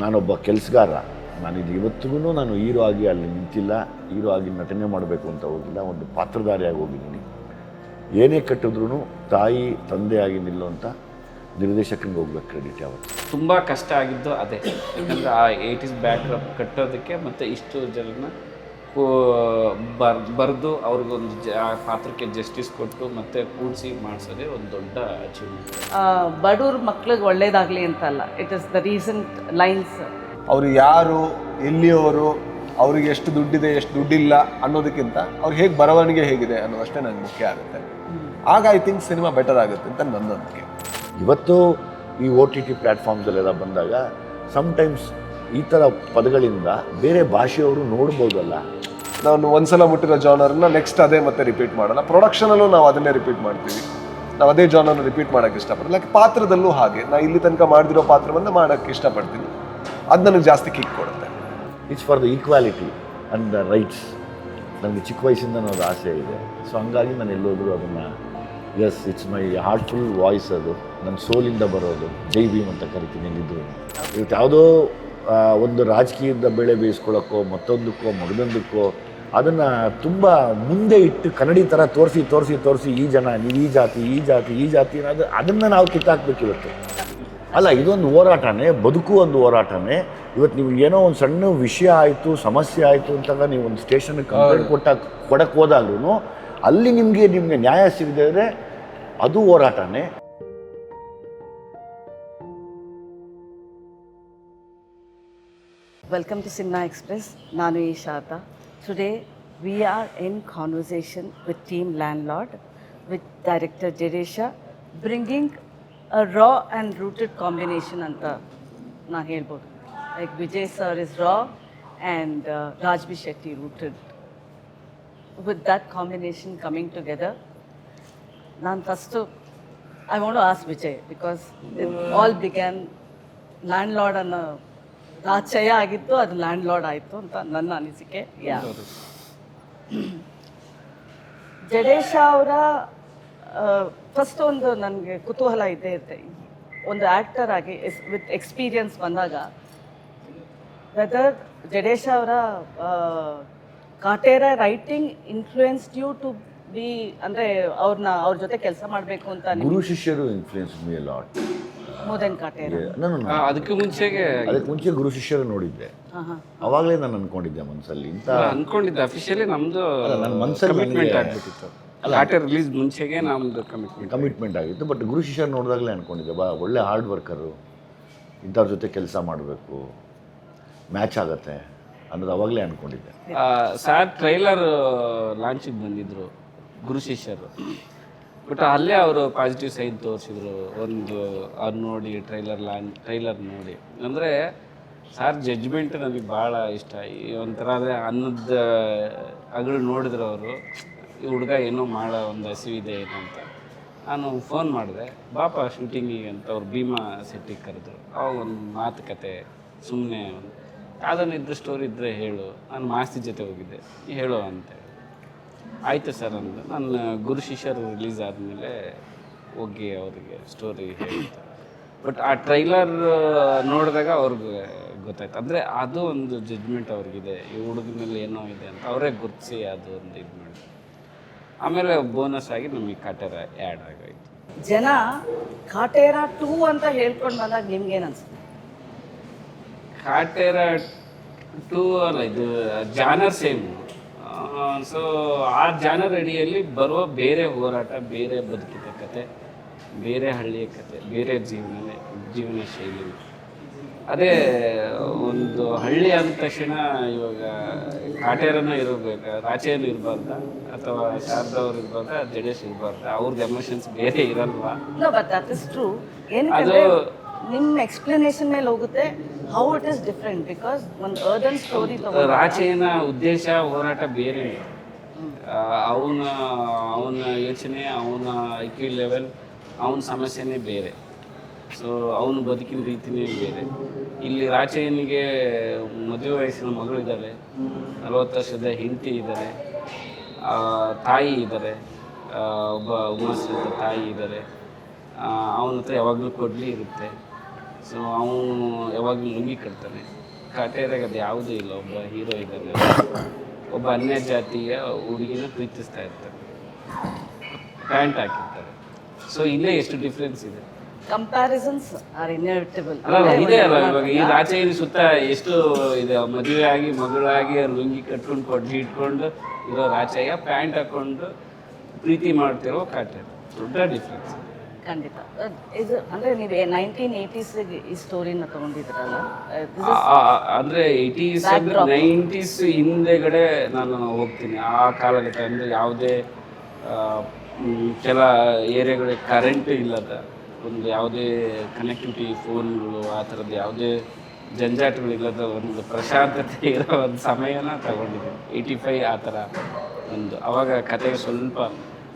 ನಾನೊಬ್ಬ ಕೆಲಸಗಾರ. ನಾನಿದು ಇವತ್ತಿಗೂ ನಾನು ಹೀರೋ ಆಗಿ ಅಲ್ಲಿ ನಿಂತಿಲ್ಲ, ಹೀರೋ ಆಗಿ ನಟನೆ ಮಾಡಬೇಕು ಅಂತ ಹೋಗಿಲ್ಲ, ಒಂದು ಪಾತ್ರಧಾರಿಯಾಗಿ ಹೋಗಿದ್ದೀನಿ. ಏನೇ ಕಟ್ಟಿದ್ರೂ ತಾಯಿ ತಂದೆಯಾಗಿ ನಿಲ್ಲುವಂಥ ನಿರ್ದೇಶಕನಿಗೆ ಹೋಗ್ಬೇಕು ಕ್ರೆಡಿಟ್ ಯಾವತ್ತು. ತುಂಬ ಕಷ್ಟ ಆಗಿದ್ದು ಅದೇ, ಯಾಕಂದರೆ ಆ 80s ಬ್ಯಾಕ್ಡ್ರಾಪ್ ಕಟ್ಟೋದಕ್ಕೆ ಮತ್ತು ಇಷ್ಟು ಜನನ ಬರೆದು ಅವ್ರಿಗೊಂದು ಆ ಪಾತ್ರಕ್ಕೆ ಜಸ್ಟಿಸ್ ಕೊಟ್ಟು ಮತ್ತೆ ಕೂಡಿಸಿ ಮಾಡಿಸೋದೇ ಒಂದು ದೊಡ್ಡ ಅಚೀವ್ಮೆಂಟ್. ಬಡವ್ರ ಮಕ್ಳಿಗೆ ಒಳ್ಳೇದಾಗಲಿ ಅಂತಲ್ಲ, it is the recent lines. ಅವರು ಯಾರು, ಎಲ್ಲಿಯವರು, ಅವ್ರಿಗೆ ಎಷ್ಟು ದುಡ್ಡಿದೆ ಎಷ್ಟು ದುಡ್ಡಿಲ್ಲ ಅನ್ನೋದಕ್ಕಿಂತ ಅವ್ರಿಗೆ ಹೇಗೆ ಬರವಣಿಗೆ ಹೇಗಿದೆ ಅನ್ನೋದಷ್ಟೇ ನನಗೆ ಮುಖ್ಯ ಆಗುತ್ತೆ. ಆಗ ಐ ಥಿಂಕ್ ಸಿನಿಮಾ ಬೆಟರ್ ಆಗುತ್ತೆ ಅಂತ ನನ್ನ ನಂಬಿಕೆ. ಇವತ್ತು ಈ OTT ಪ್ಲ್ಯಾಟ್ಫಾರ್ಮ್ಸಲ್ಲೆಲ್ಲ ಬಂದಾಗ ಸಮ್ಟೈಮ್ಸ್ ಈ ಥರ ಪದಗಳಿಂದ ಬೇರೆ ಭಾಷೆಯವರು ನೋಡ್ಬೋದಲ್ಲ. ನಾವು ಒಂದ್ಸಲ ಮುಟ್ಟಿರೋ ಜಾನರ್ನ ನೆಕ್ಸ್ಟ್ ಅದೇ ಮತ್ತೆ ರಿಪೀಟ್ ಮಾಡಲ್ಲ. ಪ್ರೊಡಕ್ಷನಲ್ಲೂ ನಾವು ಅದನ್ನೇ ರಿಪೀಟ್ ಮಾಡ್ತೀವಿ, ನಾವು ಅದೇ ಜಾನರ್ನ ರಿಪೀಟ್ ಮಾಡೋಕ್ಕೆ ಇಷ್ಟಪಡ್ತೀವಿ. ಲೈಕ್ ಪಾತ್ರದಲ್ಲೂ ಹಾಗೆ, ನಾನು ಇಲ್ಲಿ ತನಕ ಮಾಡಿದಿರೋ ಪಾತ್ರವನ್ನು ಮಾಡೋಕ್ಕೆ ಇಷ್ಟಪಡ್ತೀನಿ. ಅದು ನನಗೆ ಜಾಸ್ತಿ ಕಿಕ್ ಕೊಡುತ್ತೆ. It's for the equality and the rights. ನನಗೆ ಚಿಕ್ಕ ವಯಸ್ಸಿಂದ ಅನ್ನೋದು ಆಸೆ ಇದೆ. ಸೊ ಹಂಗಾಗಿ ನಾನು ಎಲ್ಲೋದ್ರೂ ಅದನ್ನು yes, it's my heartful voice. ಅದು ನನ್ನ ಸೋಲಿಂದ ಬರೋದು. ಜೈ ಭೀಮ್ ಅಂತ ಕರಿತೀನಿ ಇಲ್ಲಿದ್ದು. ಇವತ್ತು ಯಾವುದೋ ಒಂದು ರಾಜಕೀಯದ ಬೆಳೆ ಬೇಯಿಸ್ಕೊಳ್ಳೋಕ್ಕೋ ಮತ್ತೊಂದಕ್ಕೋ ಮಗದೊಂದಕ್ಕೋ ಅದನ್ನು ತುಂಬ ಮುಂದೆ ಇಟ್ಟು ಕನ್ನಡಿ ಥರ ತೋರಿಸಿ ಈ ಜನ, ನೀವು ಈ ಜಾತಿ ಅನ್ನೋದು ಅದನ್ನು ನಾವು ಕಿತ್ತಾಕ್ಬೇಕು ಇವತ್ತು. ಅಲ್ಲ, ಇದೊಂದು ಹೋರಾಟನೇ, ಬದುಕು ಒಂದು ಹೋರಾಟನೇ. ಇವತ್ತು ನೀವು ಏನೋ ಒಂದು ಸಣ್ಣ ವಿಷಯ ಆಯಿತು, ಸಮಸ್ಯೆ ಆಯಿತು ಅಂತಾಗ ನೀವು ಒಂದು ಸ್ಟೇಷನ್ಗೆ ಕಂಪ್ಲೇಂಟ್ ಕೊಡಕ್ಕೆ ಹೋದಾಗ್ಲೂ ಅಲ್ಲಿ ನಿಮಗೆ ನ್ಯಾಯ ಸಿಗದೇ ಅದು ಹೋರಾಟನೇ. Welcome to Cinema Express. Nanu Ishata. Today we are in conversation with Team Landlord, with director Jadesha, bringing a raw and rooted combination anta na helbodu. Like Vijay sir is raw and Rajbi Shetty rooted. With that combination coming together, I want to ask Vijay, because it all began Landlord ಅನ್ನೋ ರಾಚಯ ಆಗಿತ್ತು, ಅದು landlord ಆಯಿತು ಅಂತ ನನ್ನ ಅನಿಸಿಕೆ. ಜಡೇಶ ಅವರ first ಒಂದು ನನಗೆ ಕುತೂಹಲ ಇದ್ದೇ ಇರುತ್ತೆ, ಒಂದು ಆ್ಯಕ್ಟರ್ ಆಗಿ ವಿತ್ ಎಕ್ಸ್ಪೀರಿಯನ್ಸ್ ಬಂದಾಗ ವೆದರ್ ಜಡೇಶ ಅವರ Kaatera writing influenced you to be, ಅಂದರೆ ಅವ್ರ ಜೊತೆ ಕೆಲಸ ಮಾಡಬೇಕು ಅಂತ. Guru Shishyaru influence me a lot. More than Kaatera. ಅದಕ್ಕೆ ಮುಂಚೆ ಗುರು ಶಿಷ್ಯರು ನೋಡಿದ್ದೆ. ಅವಾಗಲೇ ನಾನು ಅನ್ಕೊಂಡಿದ್ದೆ ಮನಸ್ಸಲ್ಲಿ ಇಂಥ ಅನ್ಕೊಂಡಿದ್ದೆ ಅಫಿಷಿಯಲಿ ನಮ್ದು ನನ್ನ ಮನಸ್ಸಲ್ಲಿ ಕಮಿಟ್ಮೆಂಟ್ ಆಗ್ಬಿಟ್ಟಿತ್ತು. ಕಾಟೇರ ರಿಲೀಸ್ ಮುಂಚೆಗೆ ನಮ್ದು ಕಮಿಟ್ಮೆಂಟ್ ಆಗಿತ್ತು. ಬಟ್ ಗುರು ಶಿಷ್ಯರು ನೋಡಿದಾಗಲೇ ಅನ್ಕೊಂಡಿದ್ದೆ, ಒಳ್ಳೆ ಹಾರ್ಡ್ ವರ್ಕರು, ಇಂಥವ್ರ ಜೊತೆ ಕೆಲಸ ಮಾಡಬೇಕು, ಮ್ಯಾಚ್ ಆಗತ್ತೆ ಅನ್ನೋದು ಅವಾಗಲೇ ಅನ್ಕೊಂಡಿದ್ದೆ. ಸಾರ್ ಟ್ರೈಲರ್ ಲಾಂಚಿಗೆ ಬಂದಿದ್ರು ಗುರು ಶಿಷ್ಯರು, ಬಟ್ ಅಲ್ಲೇ ಅವರು ಪಾಸಿಟಿವ್ ಸೈಡ್ ತೋರಿಸಿದ್ರು. ಒಂದು ಅವ್ರು ನೋಡಿ ಟ್ರೈಲರ್ ನೋಡಿ ಅಂದರೆ ಸಾರ್ ಜಡ್ಜ್ಮೆಂಟ್ ನನಗೆ ಭಾಳ ಇಷ್ಟ. ಈ ಒಂಥರ ಅದೇ ಅನ್ನದ ಅಗಳು ನೋಡಿದ್ರು ಅವರು, ಈ ಹುಡುಗ ಏನೋ ಮಾಡೋ ಒಂದು ಹಸಿವಿದೆ ಏನಂತ. ನಾನು ಫೋನ್ ಮಾಡಿದೆ, ಬಾಪ ಶೂಟಿಂಗಿಗೆ ಅಂತ. ಅವ್ರು ಭೀಮಾ ಸೆಟ್ಟಿಗೆ ಕರೆದ್ರು. ಅವಾಗ ಒಂದು ಮಾತುಕತೆ, ಸುಮ್ಮನೆ ಯಾವುದನ್ನಿದ್ರು ಸ್ಟೋರಿ ಇದ್ದರೆ ಹೇಳು, ನಾನು ಮಾಸ್ತಿ ಜೊತೆ ಹೋಗಿದ್ದೆ, ಹೇಳು ಅಂತ. ಆಯಿತು ಸರ್ ಅಂದು ನನ್ನ ಗುರು ಶಿಷ್ಯರು ರಿಲೀಸ್ ಆದಮೇಲೆ ಹೋಗಿ ಅವರಿಗೆ ಸ್ಟೋರಿ ಹೇಳ್ತಾರೆ. ಬಟ್ ಆ ಟ್ರೈಲರ್ ನೋಡಿದಾಗ ಅವ್ರಿಗೆ ಗೊತ್ತಾಯ್ತು. ಅಂದರೆ ಅದು ಒಂದು ಜಡ್ಜ್ಮೆಂಟ್ ಅವ್ರಿಗಿದೆ, ಈ ಹುಡುಗನಲ್ಲಿ ಏನೋ ಇದೆ ಅಂತ ಅವರೇ ಗುರುತಿಸಿ ಅದು ಒಂದು ಇದು ಮಾಡಿ. ಆಮೇಲೆ ಬೋನಸ್ ಆಗಿ ನಮಗೆ ಕಾಟೇರ ಆ್ಯಡ್ ಆಗೋಯ್ತು. ಜನ ಕಾಟೇರ 2 ಅಂತ ಹೇಳ್ಕೊಂಡು ಬಂದಾಗ ನಿಮ್ಗೇನು ಅನ್ಸುತ್ತೆ? ಕಾಟೇರ 2 ಅಲ್ಲ, ಇದು ಜಾನರ್ ಸೇಮ್. ಸೊ ಆ ಜಾನರ್ ಅಡಿಯಲ್ಲಿ ಬರುವ ಬೇರೆ ಹೋರಾಟ, ಬೇರೆ ಬದುಕಿದ ಕತೆ, ಬೇರೆ ಹಳ್ಳಿಯ ಕತೆ, ಬೇರೆ ಜೀವನ ಶೈಲಿ. ಅದೇ ಒಂದು ಹಳ್ಳಿ ಅಂದ ತಕ್ಷಣ ಇವಾಗ ಕಾಟೇರನ ಇರಬೇಕು, ರಾಚೆಯನ್ನು ಇರಬಾರ್ದ, ಅಥವಾ ಶಾರದವ್ರು ಇರಬಾರ್ದ, ಜಡೇಶ್ ಇರಬಾರ್ದ, ಅವ್ರದ್ದು ಎಮೋಷನ್ಸ್ ಬೇರೆ ಇರಲ್ವಾ? ಅದು ನಿಮ್ಮ ಎಕ್ಸ್ಪ್ಲನೇಷನ್ ಮೇಲೆ ಹೋಗುತ್ತೆ. How it is different, because ಒಂದು ಅರ್ಬನ್ ಸ್ಟೋರಿ. ರಾಚೆಯನ ಉದ್ದೇಶ ಹೋರಾಟ ಬೇರೆ. ಅವನ ಯೋಚನೆ, ಅವನ IQ ಲೆವೆಲ್, ಅವನ ಸಮಸ್ಯೆನೇ ಬೇರೆ. ಸೊ ಅವನು ಬದುಕಿನ ರೀತಿಯೇ ಬೇರೆ. ಇಲ್ಲಿ ರಾಚೆಯನಿಗೆ ಮದುವೆ ವಯಸ್ಸಿನ ಮಗಳಿದ್ದಾಳೆ, 40 ವರ್ಷದ ಹೆಂಡತಿ ಇದ್ದಾರೆ, ತಾಯಿ ಇದ್ದಾರೆ, ಒಬ್ಬ ಉಮಾಶ್ರೀತ ತಾಯಿ ಇದ್ದಾರೆ. ಅವನ ಹತ್ರ ಯಾವಾಗಲೂ ಕೊಡಲಿ ಇರುತ್ತೆ. ಸೊ ಅವನು ಯಾವಾಗಲೂ ಲುಂಗಿ ಕಟ್ತಾನೆ. ಕಾಟೇರಾಗ ಅದು ಯಾವುದೂ ಇಲ್ಲ. ಒಬ್ಬ ಹೀರೋ ಇದ್ದಾನೆ, ಒಬ್ಬ ಅನ್ಯ ಜಾತಿಯ ಹುಡುಗಿನ ಪ್ರೀತಿಸ್ತಾ ಇರ್ತಾರೆ, ಪ್ಯಾಂಟ್ ಹಾಕಿರ್ತಾರೆ. ಸೊ ಇಲ್ಲೇ ಎಷ್ಟು ಡಿಫ್ರೆನ್ಸ್ ಇದೆ. Comparisons are inevitable. ಅಲ್ಲ ಇದೆ ಅಲ್ಲ, ಇವಾಗ ಈ ರಾಚೆಯಲ್ಲಿ ಸುತ್ತ ಎಷ್ಟು ಇದೆ. ಮದುವೆ ಆಗಿ ಮಗಳಾಗಿ ಲುಂಗಿ ಕಟ್ಕೊಂಡು ಕೊಡ್ಲಿ ಇಟ್ಕೊಂಡು ಇರೋ ರಾಚೆಯ ಪ್ಯಾಂಟ್ ಹಾಕೊಂಡು ಪ್ರೀತಿ ಮಾಡ್ತಿರೋ ಕಾಟೇರ, ದೊಡ್ಡ ಡಿಫ್ರೆನ್ಸ್. ಖಂಡಿತ. ಇದು ಅಂದರೆ ನೀವು 1980s ಈ ಸ್ಟೋರಿನ ತೊಗೊಂಡಿದ್ದೀರಲ್ಲ, ಅಂದರೆ 80s 90s ಹಿಂದೆಗಡೆ ನಾನು ಹೋಗ್ತೀನಿ. ಆ ಕಾಲಘಟ್ಟ ಅಂದರೆ ಯಾವುದೇ ಕೆಲ ಏರಿಯಾಗಳಿಗೆ ಕರೆಂಟ್ ಇಲ್ಲದ ಒಂದು ಯಾವುದೇ ಕನೆಕ್ಟಿವಿಟಿ ಫೋನ್ಗಳು ಆ ಥರದ್ದು ಯಾವುದೇ ಜಂಜಾಟಗಳಿಲ್ಲದ ಒಂದು ಪ್ರಶಾಂತತೆ ಇರೋ ಒಂದು ಸಮಯನ ತಗೊಂಡಿದ್ದೀನಿ. 85 ಆ ಥರ ಒಂದು. ಅವಾಗ ಕತೆಗೆ ಸ್ವಲ್ಪ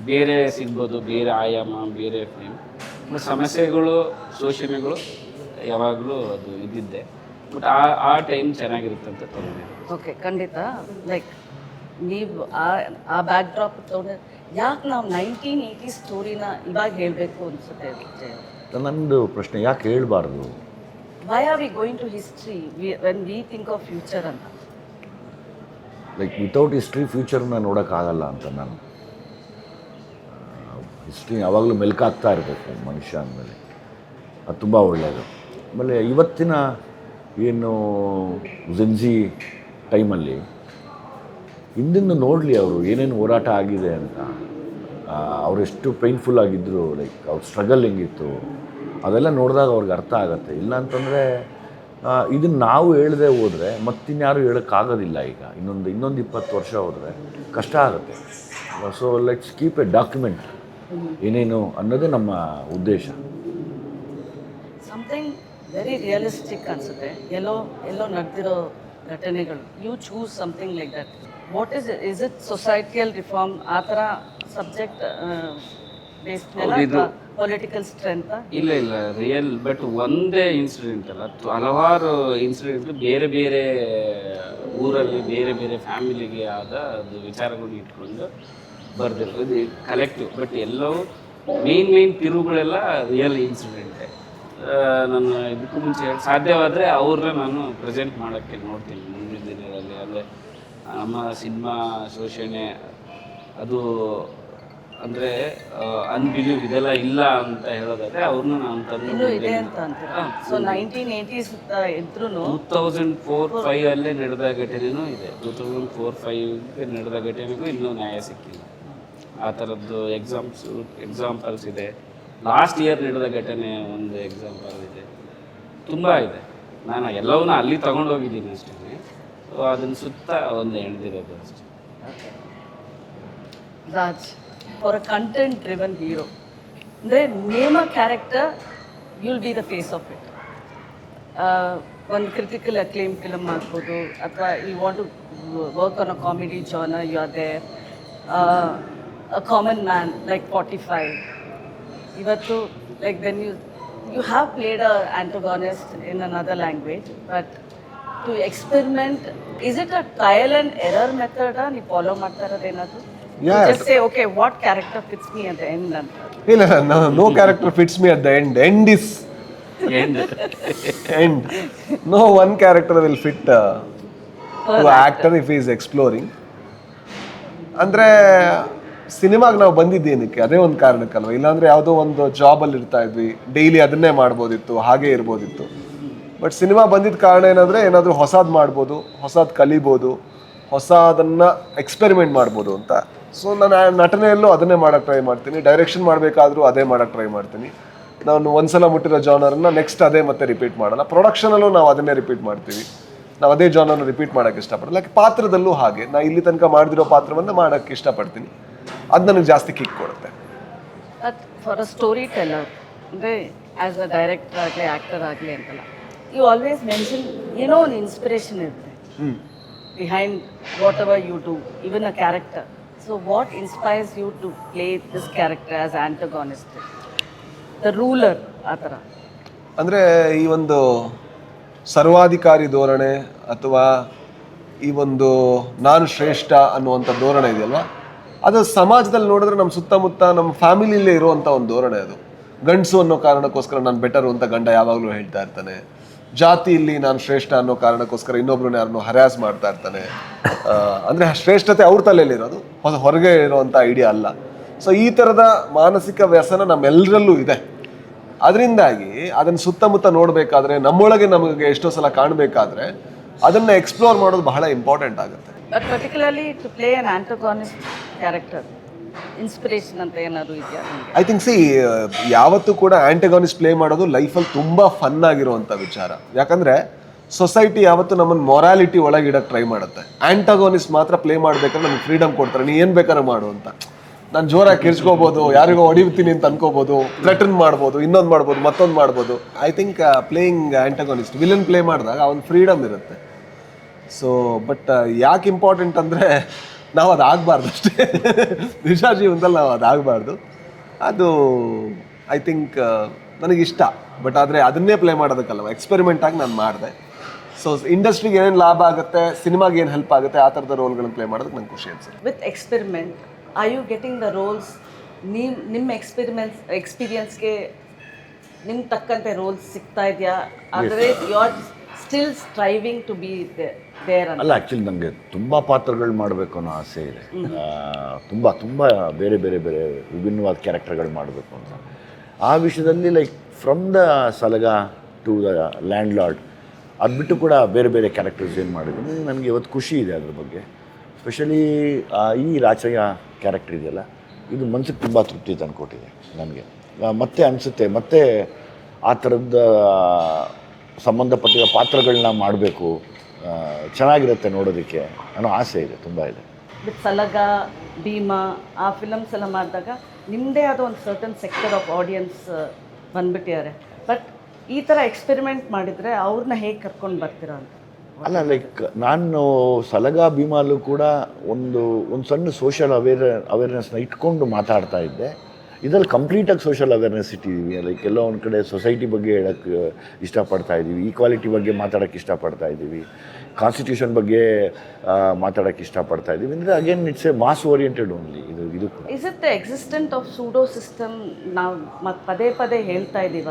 ಬೇರೆ ಸಿಗ್ಬೋದು, ಬೇರೆ ಆಯಾಮ, ಬೇರೆ ಫ್ರೇಮ್. ಬಟ್ ಸಮಸ್ಯೆಗಳು, ಶೋಷಣೆಗಳು ಯಾವಾಗಲೂ ಅದು ಇದ್ದಿದ್ದೆ. ಬಟ್ ಆ ಟೈಮ್ ಚೆನ್ನಾಗಿರುತ್ತೆ ಅಂತ ತೊಗೊಂಡಿದ್ದೀನಿ. ಓಕೆ, ಖಂಡಿತ. ಲೈಕ್ ನೀವು ಆ ಬ್ಯಾಕ್ ಡ್ರಾಪ್ ತೊಗೊಂಡು ಯಾಕೆ ನಾವು 1980s ಸ್ಟೋರಿನ ಇವಾಗ ಹೇಳಬೇಕು ಅನಿಸುತ್ತೆ ಜಯ? ನಂದು ಪ್ರಶ್ನೆ, ಯಾಕೆ ಹೇಳ್ಬಾರ್ದು? Why are we going to history when we think of future ಅಂತ? ಲೈಕ್ ವಿತೌಟ್ ಹಿಸ್ಟ್ರಿ ಫ್ಯೂಚರ್ನ ನೋಡೋಕ್ಕಾಗಲ್ಲ ಅಂತ ನಾನು. ಹಿಸ್ಟ್ರಿ ಯಾವಾಗಲೂ ಮೆಲ್ಕಾಗ್ತಾ ಇರಬೇಕು ಮನುಷ್ಯ ಅಂದಮೇಲೆ, ಅದು ತುಂಬ ಒಳ್ಳೆಯದು. ಆಮೇಲೆ ಇವತ್ತಿನ ಏನು ಜೆನ್ಜಿ ಟೈಮಲ್ಲಿ ಹಿಂದಿಂದ ನೋಡಲಿ ಅವರು ಏನೇನು ಹೋರಾಟ ಆಗಿದೆ ಅಂತ, ಅವರೆಷ್ಟು ಪೇನ್ಫುಲ್ ಆಗಿದ್ದರು, ಲೈಕ್ ಅವ್ರ ಸ್ಟ್ರಗಲ್ ಹೆಂಗಿತ್ತು ಅದೆಲ್ಲ ನೋಡಿದಾಗ ಅವ್ರಿಗೆ ಅರ್ಥ ಆಗುತ್ತೆ. ಇಲ್ಲ ಅಂತಂದರೆ ಇದನ್ನು ನಾವು ಹೇಳದೆ ಹೋದರೆ ಮತ್ತಿನ್ಯಾರು ಹೇಳೋಕ್ಕಾಗೋದಿಲ್ಲ. ಈಗ ಇನ್ನೊಂದು 20 ವರ್ಷ ಹೋದರೆ ಕಷ್ಟ ಆಗುತ್ತೆ. So let's keep A document ಏನೇನು ಅನ್ನೋದೇ ನಮ್ಮ ಉದ್ದೇಶ. ಸಮಥಿಂಗ್ ವೆರಿ ರಿಯಲಿಸ್ಟಿಕ್ ಅನಿಸುತ್ತೆ. ಎಲ್ಲೋ ನಡೆದಿರೋ ಘಟನೆಗಳು. You choose something like that. What is it societal reform ಆ ಥರ ಸಬ್ಜೆಕ್ಟ್ ಬೇಸ್ಡ್ ಮೇಲೆ ಪೊಲಿಟಿಕಲ್ ಸ್ಟ್ರೆಂತ್? ಇಲ್ಲ, ರಿಯಲ್. ಬಟ್ ಒಂದೇ ಇನ್ಸಿಡೆಂಟ್ ಅಲ್ಲ, ಹಲವಾರು ಇನ್ಸಿಡೆಂಟ್ ಬೇರೆ ಬೇರೆ ಊರಲ್ಲಿ ಬೇರೆ ಬೇರೆ ಫ್ಯಾಮಿಲಿಗೆ ಆದ ಅದು ವಿಚಾರಗಳು ಇಟ್ಕೊಂಡು ಬರ್ದಿರೋದು ಕಲೆಕ್ಟಿವ್. ಬಟ್ ಎಲ್ಲವೂ ಮೇನ್ ತಿರುವುಗಳೆಲ್ಲ ರಿಯಲ್ ಇನ್ಸಿಡೆಂಟೇ. ನಾನು ಇದಕ್ಕೂ ಮುಂಚೆ ಸಾಧ್ಯವಾದರೆ ಅವ್ರನ್ನ ನಾನು ಪ್ರೆಸೆಂಟ್ ಮಾಡೋಕ್ಕೆ ನೋಡ್ತೀನಿ ಮುಂದಿನ ದಿನಗಳಲ್ಲಿ. ಅಲ್ಲೇ ನಮ್ಮ ಸಿನಿಮಾ ಶೋಷಣೆ ಅದು ಅಂದರೆ ಅನ್ಬಿಲೀವ್ ಇದೆಲ್ಲ ಇಲ್ಲ ಅಂತ ಹೇಳೋದಾದ್ರೆ ಅವ್ರನ್ನ ನಾನು ಇನ್ನೂ ಇದೆ ಅಂತ ಅಂತೀರಾ? ಸೊ 1980s ಇದ್ರೂ 2004-05 ಅಲ್ಲೇ ನಡೆದ ಘಟನೆನೂ ಇದೆ. 2004-05 ನಡೆದ ಘಟನೆಗೂ ಇನ್ನೂ ನ್ಯಾಯ ಸಿಕ್ಕಿಲ್ಲ. ಆ ಥರದ್ದು ಎಕ್ಸಾಂಪಲ್ಸ್ ಇದೆ. ಲಾಸ್ಟ್ ಇಯರ್ ನಡೆದ ಘಟನೆ ಒಂದು ಎಕ್ಸಾಂಪಲ್ ಇದೆ. ತುಂಬ ಇದೆ. ನಾನು ಎಲ್ಲವನ್ನೂ ಅಲ್ಲಿ ತಗೊಂಡೋಗಿದ್ದೀನಿ ಅಷ್ಟೇ. ಸೊ ಅದನ್ನ ಸುತ್ತ ಒಂದು ಎಣ್ದಿರೋದು ಅಷ್ಟೇ. Raj, for a content driven hero, ಅಂದರೆ name a character, you'll be the face of it. ಒಂದು ಕ್ರಿಟಿಕಲ್ ಅಕ್ಲೇಮ್ ಫಿಲಮ್ ಆಗ್ಬೋದು, ಅಥವಾ you want to work on a comedy genre, you are there. A common man like 45. ಇವತ್ತು like then you have played a antagonist in another language, but to experiment, is it a trial and error method ನೀವು follow ಮಾಡ್ತಾ ಇರೋದು ಏನಾದರೂ? Just say, okay, what character fits me at the end? ಇಲ್ಲ, no character fits me at the end. End is end. No one character will fit to actor if he is exploring. ಅಂದರೆ ಸಿನಿಮಾಗೆ ನಾವು ಬಂದಿದ್ದೇನಕ್ಕೆ ಅದೇ ಒಂದು ಕಾರಣಕ್ಕಲ್ವ. ಇಲ್ಲಾಂದರೆ ಯಾವುದೋ ಒಂದು ಜಾಬಲ್ಲಿ ಇರ್ತಾ ಇದ್ವಿ, ಡೈಲಿ ಅದನ್ನೇ ಮಾಡ್ಬೋದಿತ್ತು, ಹಾಗೆ ಇರ್ಬೋದಿತ್ತು. ಬಟ್ ಸಿನಿಮಾ ಬಂದಿದ್ದ ಕಾರಣ ಏನಾದರೂ ಹೊಸದು ಮಾಡ್ಬೋದು, ಹೊಸದು ಕಲಿಬೋದು, ಹೊಸದನ್ನು ಎಕ್ಸ್ಪೆರಿಮೆಂಟ್ ಮಾಡ್ಬೋದು ಅಂತ. ಸೊ ನಾನು ನಟನೆಯಲ್ಲೂ ಅದನ್ನೇ ಮಾಡೋಕ್ಕೆ ಟ್ರೈ ಮಾಡ್ತೀನಿ. ಡೈರೆಕ್ಷನ್ ಮಾಡಬೇಕಾದ್ರೂ ಅದೇ ಮಾಡೋಕ್ಕೆ ಟ್ರೈ ಮಾಡ್ತೀನಿ. ನಾನು ಒಂದ್ಸಲ ಮುಟ್ಟಿರೋ ಜಾನರನ್ನು ನೆಕ್ಸ್ಟ್ ಅದೇ ಮತ್ತೆ ರಿಪೀಟ್ ಮಾಡಲ್ಲ. ಪ್ರೊಡಕ್ಷನಲ್ಲೂ ನಾವು ಅದನ್ನೇ ರಿಪೀಟ್ ಮಾಡ್ತೀವಿ. ನಾವು ಅದೇ ಜಾನರ್ನ ರಿಪೀಟ್ ಮಾಡೋಕ್ಕೆ ಇಷ್ಟಪಡಲ್ಲ. ಲೈಕ್ ಪಾತ್ರದಲ್ಲೂ ಹಾಗೆ, ನಾನು ಇಲ್ಲಿ ತನಕ ಮಾಡಿದಿರೋ ಪಾತ್ರವನ್ನು ಮಾಡೋಕ್ಕೆ ಇಷ್ಟಪಡ್ತೀನಿ. ಅದು ನನಗೆ ಜಾಸ್ತಿ ಕಿಕ್ ಕೊಡುತ್ತೆ. But for a story teller, ಅಂದರೆ ಆ್ಯಸ್ ಅ ಡೈರೆಕ್ಟರ್ ಆಗಲಿ ಆ್ಯಕ್ಟರ್ ಆಗಲಿ ಅಂತಲ್ಲ, ಯು ಆಲ್ವೇಸ್ ಮೆನ್ಷನ್ ಏನೋ ಒಂದು ಇನ್ಸ್ಪಿರೇಷನ್ ಇರುತ್ತೆ behind whatever you do, even a character. So what inspires you to play this character as antagonist, the ruler ಆ ಥರ? ಅಂದರೆ ಈ ಒಂದು ಸರ್ವಾಧಿಕಾರಿ ಧೋರಣೆ ಅಥವಾ ಈ ಒಂದು ನಾನು ಶ್ರೇಷ್ಠ ಅನ್ನುವಂಥ ಧೋರಣೆ ಇದೆಯಲ್ವ, ಅದು ಸಮಾಜದಲ್ಲಿ ನೋಡಿದ್ರೆ ನಮ್ಮ ಸುತ್ತಮುತ್ತ ನಮ್ಮ ಫ್ಯಾಮಿಲಿಯಲ್ಲೇ ಇರುವಂಥ ಒಂದು ಧೋರಣೆ ಅದು. ಗಂಡಸು ಅನ್ನೋ ಕಾರಣಕ್ಕೋಸ್ಕರ ನಾನು ಬೆಟರು ಅಂತ ಗಂಡ ಯಾವಾಗಲೂ ಹೇಳ್ತಾ ಇರ್ತಾನೆ. ಜಾತಿಯಲ್ಲಿ ನಾನು ಶ್ರೇಷ್ಠ ಅನ್ನೋ ಕಾರಣಕ್ಕೋಸ್ಕರ ಇನ್ನೊಬ್ರನ್ನ ಯಾರನ್ನೋ ಹರ್ಯಾಸ್ ಮಾಡ್ತಾ ಇರ್ತಾನೆ. ಅಂದರೆ ಶ್ರೇಷ್ಠತೆ ಅವ್ರ ತಲೆಯಲ್ಲಿರೋದು, ಹೊರಗೆ ಇರೋವಂಥ ಐಡಿಯಾ ಅಲ್ಲ. ಸೊ ಈ ಥರದ ಮಾನಸಿಕ ವ್ಯಸನ ನಮ್ಮೆಲ್ಲರಲ್ಲೂ ಇದೆ. ಅದರಿಂದಾಗಿ ಅದನ್ನು ಸುತ್ತಮುತ್ತ ನೋಡಬೇಕಾದ್ರೆ, ನಮ್ಮೊಳಗೆ ನಮಗೆ ಎಷ್ಟೋ ಸಲ ಕಾಣಬೇಕಾದ್ರೆ ಅದನ್ನು ಎಕ್ಸ್ಪ್ಲೋರ್ ಮಾಡೋದು ಬಹಳ ಇಂಪಾರ್ಟೆಂಟ್ ಆಗುತ್ತೆ. But particularly to play an antagonist character, inspiration ಅಂತ ಏನಾದ್ರು ಇದೆಯಾ ನಿಮಗೆ? ಐ ಥಿಂಕ್ ಯಾವತ್ತೂ ಕೂಡ ಆಂಟಗಾನಿಸ್ಟ್ ಪ್ಲೇ ಮಾಡೋದು ಲೈಫಲ್ಲಿ ತುಂಬ ಫನ್ ಆಗಿರುವಂಥ ವಿಚಾರ. ಯಾಕಂದರೆ ಸೊಸೈಟಿ ಯಾವತ್ತು ನಮ್ಮನ್ನು ಮೊರಾಲಿಟಿ ಒಳಗಿಡಕ್ಕೆ ಟ್ರೈ ಮಾಡುತ್ತೆ. ಆಂಟಗಾನಿಸ್ಟ್ ಮಾತ್ರ ಪ್ಲೇ ಮಾಡ್ಬೇಕಾದ್ರೆ ನಮ್ಗೆ ಫ್ರೀಡಮ್ ಕೊಡ್ತಾರೆ, ನೀ ಏನು ಬೇಕಾದ್ರೂ ಮಾಡು ಅಂತ. ನಾನು ಜೋರಾಗಿ ಕಿರ್ಚ್ಕೋಬೋದು, ಯಾರಿಗೋ ಹೊಡಿತೀನಿ ಅಂತ ಅನ್ಕೋಬೋದು, ಥ್ರೆಟನ್ ಮಾಡ್ಬೋದು, ಇನ್ನೊಂದು ಮಾಡ್ಬೋದು, ಮತ್ತೊಂದು ಮಾಡ್ಬೋದು. I think playing antagonist, villain play ಮಾಡಿದಾಗ ಅವನ ಫ್ರೀಡಮ್ ಇರುತ್ತೆ. ಸೊ ಬಟ್ ಯಾಕೆ ಇಂಪಾರ್ಟೆಂಟ್ ಅಂದರೆ ನಾವು ಅದು ಆಗಬಾರ್ದು ಅಷ್ಟೇ. ನಿಜ ಜೀವನದಲ್ಲಿ ನಾವು ಅದಾಗಬಾರ್ದು. ಅದು ಐ ಥಿಂಕ್ ನನಗಿಷ್ಟ. ಬಟ್ ಆದರೆ ಅದನ್ನೇ ಪ್ಲೇ ಮಾಡೋದಕ್ಕಲ್ಲ, ಎಕ್ಸ್ಪೆರಿಮೆಂಟ್ ಆಗಿ ನಾನು ಮಾಡಿದೆ. ಸೊ ಇಂಡಸ್ಟ್ರಿಗೆ ಏನೇನು ಲಾಭ ಆಗುತ್ತೆ, ಸಿನಿಮಾಗೆ ಏನು ಹೆಲ್ಪ್ ಆಗುತ್ತೆ, ಆ ಥರದ ರೋಲ್ಗಳನ್ನ ಪ್ಲೇ ಮಾಡೋದಕ್ಕೆ ನಂಗೆ ಖುಷಿ ಅನ್ಸುತ್ತೆ. With experiment are you getting the roles? ನಿಮ್ಮ ಎಕ್ಸ್ಪೀರಿಯನ್ಸ್ಗೆ ನಿಮ್ಗೆ ತಕ್ಕಂತೆ ರೋಲ್ಸ್ ಸಿಗ್ತಾ ಇದೆಯಾ? ಆದರೆ you are still striving to be there ಅಂತ? ಅಲ್ಲ, ಆ್ಯಕ್ಚುಲಿ ನನಗೆ ತುಂಬ ಪಾತ್ರಗಳು ಮಾಡಬೇಕು ಅನ್ನೋ ಆಸೆ ಇದೆ. ತುಂಬ ತುಂಬ ಬೇರೆ ಬೇರೆ ಬೇರೆ ವಿಭಿನ್ನವಾದ ಕ್ಯಾರೆಕ್ಟರ್ಗಳು ಮಾಡಬೇಕು ಅಂತ. ಆ ವಿಷಯದಲ್ಲಿ like from the Salaga to the landlord ಅದು ಬಿಟ್ಟು ಕೂಡ ಬೇರೆ ಬೇರೆ ಕ್ಯಾರೆಕ್ಟರ್ಸ್ ಏನು ಮಾಡಿದ್ದೀನಿ. ನನಗೆ ಇವತ್ತು ಖುಷಿ ಇದೆ ಅದ್ರ ಬಗ್ಗೆ. ಸ್ಪೆಷಲಿ ಈ ರಾಚಯ್ಯ ಕ್ಯಾರೆಕ್ಟರ್ ಇದೆಯಲ್ಲ, ಇದು ಮನಸ್ಸಿಗೆ ತುಂಬ ತೃಪ್ತಿ ತಂದುಕೊಟ್ಟಿದೆ ನನಗೆ. ಮತ್ತೆ ಅನಿಸುತ್ತೆ ಮತ್ತೆ ಆ ಥರದ ಸಂಬಂಧಪಟ್ಟಿರೋ ಪಾತ್ರಗಳನ್ನ ಮಾಡಬೇಕು, ಚೆನ್ನಾಗಿರುತ್ತೆ ನೋಡೋದಕ್ಕೆ ಅನ್ನೋ ಆಸೆ ಇದೆ, ತುಂಬ ಇದೆ. ವಿತ್ ಸಲಗ, ಭೀಮಾ, ಆ ಫಿಲಮ್ಸ್ ಎಲ್ಲ ಮಾಡಿದಾಗ ನಿಮ್ಮದೇ ಆದ ಒಂದು ಸರ್ಟನ್ ಸೆಕ್ಟರ್ ಆಫ್ ಆಡಿಯನ್ಸ್ ಬಂದ್ಬಿಟ್ಟಿದ್ದಾರೆ. ಬಟ್ ಈ ಥರ ಎಕ್ಸ್ಪೆರಿಮೆಂಟ್ ಮಾಡಿದರೆ ಅವ್ರನ್ನ ಹೇಗೆ ಕರ್ಕೊಂಡು ಬರ್ತೀರಾ ಅಂತ? ಅಲ್ಲ, ಲೈಕ್ ನಾನು ಸಲಗ ಭೀಮಾಲು ಕೂಡ ಒಂದು ಸಣ್ಣ ಸೋಷಿಯಲ್ ಅವೇರ್ನೆಸ್ನ ಇಟ್ಕೊಂಡು ಮಾತಾಡ್ತಾ ಇದ್ದೆ. ಇದರಲ್ಲಿ ಕಂಪ್ಲೀಟಾಗಿ ಸೋಷಿಯಲ್ ಅವೇರ್ನೆಸ್ ಇಟ್ಟಿದ್ದೀವಿ. ಲೈಕ್ ಎಲ್ಲೋ ಒಂದು ಕಡೆ ಸೊಸೈಟಿ ಬಗ್ಗೆ ಹೇಳೋಕ್ಕೆ ಇಷ್ಟಪಡ್ತಾ ಇದ್ದೀವಿ, ಈಕ್ವಾಲಿಟಿ ಬಗ್ಗೆ ಮಾತಾಡೋಕ್ಕೆ ಇಷ್ಟಪಡ್ತಾ ಇದ್ದೀವಿ, ಕಾನ್ಸ್ಟಿಟ್ಯೂಷನ್ ಬಗ್ಗೆ ಮಾತಾಡೋಕ್ಕೆ ಇಷ್ಟಪಡ್ತಾ ಇದ್ದೀವಿ. ಅಂದರೆ again it's a mass oriented only ಇದು ಕೂಡ. Is it the existent of pseudo system ನಾವು ಮತ್ತೆ ಪದೇ ಪದೇ ಹೇಳ್ತಾ ಇದ್ದೀವ?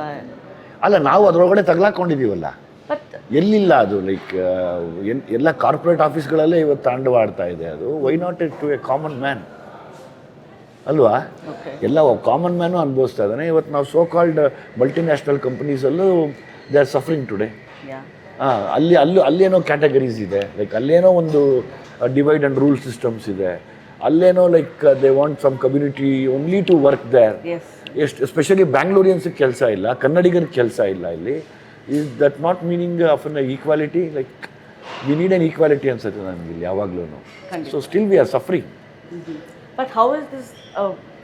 ಅಲ್ಲ, ನಾವು ಅದರೊಳಗಡೆ ತಗಲಾಕೊಂಡಿದ್ದೀವಲ್ಲ, ಬಟ್ ಎಲ್ಲಿಲ್ಲ ಅದು. ಲೈಕ್ ಎಲ್ಲ ಕಾರ್ಪೊರೇಟ್ ಆಫೀಸ್ಗಳಲ್ಲೇ ಇವತ್ತು ತಾಂಡವಾಡ್ತಾ ಇದೆ ಅದು. Why not it to a common man ಅಲ್ವಾ? ಎಲ್ಲ ಕಾಮನ್ ಮ್ಯಾನು ಅನುಭವಿಸ್ತಾ ಇದ್ದಾನೆ. ಇವತ್ತು ನಾವು ಸೋ ಕಾಲ್ಡ್ ಮಲ್ಟಿನ್ಯಾಷನಲ್ ಕಂಪನೀಸಲ್ಲೂ ದೇ ಆರ್ ಸಫರಿಂಗ್ ಟುಡೇ. ಅಲ್ಲೇನೋ ಕ್ಯಾಟಗರೀಸ್ ಇದೆ, ಲೈಕ್ ಅಲ್ಲೇನೋ ಒಂದು ಡಿವೈಡ್ ಆ್ಯಂಡ್ ರೂಲ್ ಸಿಸ್ಟಮ್ಸ್ ಇದೆ. ಅಲ್ಲೇನೋ like they want some community only to work there. Especially ಬ್ಯಾಂಗ್ಳೂರಿಯನ್ಸಿಗೆ ಕೆಲಸ ಇಲ್ಲ, ಕನ್ನಡಿಗರಿಗೆ ಕೆಲಸ ಇಲ್ಲ ಇಲ್ಲಿ. Is that not meaning of inequality? Like we need inequality ಅನ್ಸುತ್ತೆ ನನಗೆ ಇಲ್ಲಿ ಯಾವಾಗಲೂ. So still we are suffering. But how is this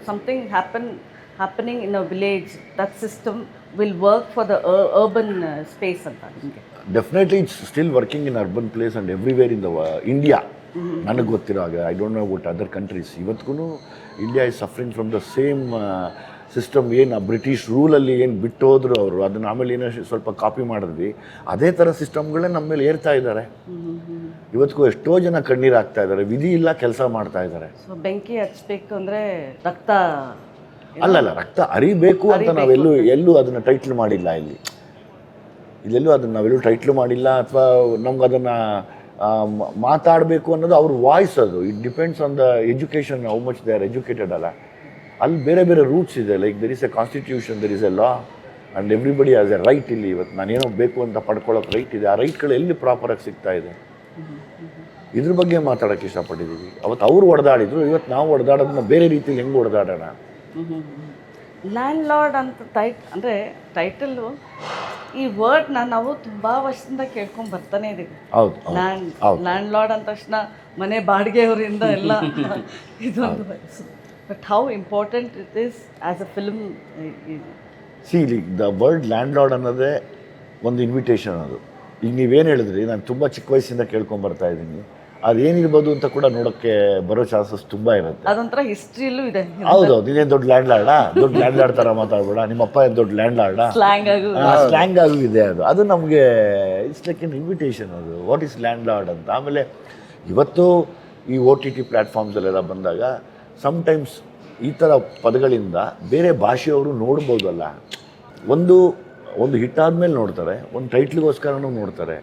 something happening in a village? That system will work for the urban space anta ninge? Definitely it's still working in urban place and everywhere in the India. ನನಗೆ ಗೊತ್ತಿರೋ ಹಾಗೆ, I don't know about other countries. ಇವತ್ತಿಗೂ India is suffering from the same system. ಏನು British ರೂಲಲ್ಲಿ ಏನು ಬಿಟ್ಟು ಹೋದ್ರು ಅವರು, ಅದನ್ನು ಆಮೇಲೆ ಏನೋ ಸ್ವಲ್ಪ ಕಾಪಿ ಮಾಡಿದ್ವಿ, ಅದೇ ಥರ ಸಿಸ್ಟಮ್ಗಳೇ ನಮ್ಮ ಮೇಲೆ ಏರ್ತಾ ಇದ್ದಾರೆ. ಇವತ್ತಿಗೂ ಎಷ್ಟೋ ಜನ ಕಣ್ಣೀರು ಹಾಕ್ತಾ ಇದ್ದಾರೆ, ವಿಧಿ ಇಲ್ಲ, ಕೆಲಸ ಮಾಡ್ತಾ ಇದ್ದಾರೆ. ಸೊ ಬೆಂಕಿ ಹಚ್ಚಬೇಕು ಅಂದರೆ ರಕ್ತ ಅಲ್ಲ, ರಕ್ತ ಅರಿಬೇಕು ಅಂತ ನಾವೆಲ್ಲೂ ಅದನ್ನು ಟೈಟ್ಲ್ ಮಾಡಿಲ್ಲ. ಇಲ್ಲೆಲ್ಲೂ ಅದನ್ನು ನಾವೆಲ್ಲೂ ಟೈಟ್ಲ್ ಮಾಡಿಲ್ಲ. ಅಥವಾ ನಮ್ಗೆ ಅದನ್ನು ಮಾತಾಡಬೇಕು ಅನ್ನೋದು ಅವ್ರ ವಾಯ್ಸ್. ಅದು it depends on the education, how much they are educated ಅಲ್ಲ. ಅಲ್ಲಿ ಬೇರೆ ಬೇರೆ ರೂಟ್ಸ್ ಇದೆ. Like there is A constitution, there is a law and everybody has A right. ಇಲ್ಲಿ ಇವತ್ತು ನಾನೇನೋ ಬೇಕು ಅಂತ ಪಡ್ಕೊಳ್ಳೋಕೆ ರೈಟ್ ಇದೆ. ಆ ರೈಟ್ಗಳು ಎಲ್ಲಿ ಪ್ರಾಪರಾಗಿ ಸಿಗ್ತಾ ಇದೆ, ಇದ್ರ ಬಗ್ಗೆ ಮಾತಾಡೋಕ್ಕೆ ಇಷ್ಟಪಟ್ಟಿದ್ದೀವಿ. ಅವತ್ತು ಅವ್ರು ಹೊಡೆದಾಡಿದ್ರು, ಇವತ್ತು ನಾವು ಹೊಡೆದಾಡೋದನ್ನ ಬೇರೆ ರೀತಿಯಲ್ಲಿ ಹೆಂಗೆ ಹೊಡೆದಾಡೋಣ. ಲ್ಯಾಂಡ್ ಲಾರ್ಡ್ ಅಂತ ಅಂದರೆ ಟೈಟಲ್ಲು, ಈ ವರ್ಡ್ನ ನಾವು ತುಂಬ ವರ್ಷದಿಂದ ಕೇಳ್ಕೊಂಡು ಬರ್ತಾನೆ ಇದ್ದೀವಿ. ಹೌದು, ಲ್ಯಾಂಡ್ ಲಾರ್ಡ್ ಅಂದ ತಕ್ಷಣ ಮನೆ ಬಾಡಿಗೆಯವರಿಂದ ಎಲ್ಲ ಇದೊಂದು. But how important it is as a film? C, the word land lord ಅನ್ನೋದೇ ಒಂದು ಇನ್ವಿಟೇಷನ್. ಅದು ಈಗ ನೀವೇನು ಹೇಳಿದ್ರಿ, ನಾನು ತುಂಬ ಚಿಕ್ಕ ವಯಸ್ಸಿಂದ ಕೇಳ್ಕೊಂಡು ಬರ್ತಾ ಇದ್ದೀನಿ. ಅದೇನಿರ್ಬೋದು ಅಂತ ಕೂಡ ನೋಡೋಕ್ಕೆ ಬರೋ ಚಾನ್ಸಸ್ ತುಂಬ ಇರುತ್ತೆ. ಅದೊಂಥರ ಹಿಸ್ಟ್ರಿಯಲ್ಲೂ ಇದೆ. ಹೌದು, ನೀನೇನು ದೊಡ್ಡ ಲ್ಯಾಂಡ್ ಲಾರ್ಡಾ, ದೊಡ್ಡ ಲ್ಯಾಂಡ್ ಲಾರ್ಡ್ ಥರ ಮಾತಾಡ್ಬೇಡ, ನಿಮ್ಮಪ್ಪ ಏನು ದೊಡ್ಡ ಲ್ಯಾಂಡ್ ಲಾರ್ಡಾ, ಸ್ಲ್ಯಾಂಗ್ ಆಗೂ ಇದೆ. ಅದು ನಮಗೆ ಇಟ್ಸ್ ಲೈಕ್ ಎನ್ ಇನ್ವಿಟೇಷನ್. ಅದು ವಾಟ್ ಈಸ್ ಲ್ಯಾಂಡ್ ಲಾರ್ಡ್ ಅಂತ. ಆಮೇಲೆ ಇವತ್ತು ಈ OTT ಪ್ಲ್ಯಾಟ್ಫಾರ್ಮ್ಸಲ್ಲೆಲ್ಲ ಬಂದಾಗ ಸಮ್ಟೈಮ್ಸ್ ಈ ಥರ ಪದಗಳಿಂದ ಬೇರೆ ಭಾಷೆಯವರು ನೋಡ್ಬೋದಲ್ಲ. ಒಂದು ಹಿಟ್ ಆದಮೇಲೆ ನೋಡ್ತಾರೆ, ಒಂದು ಟೈಟ್ಲಿಗೋಸ್ಕರನೂ ನೋಡ್ತಾರೆ.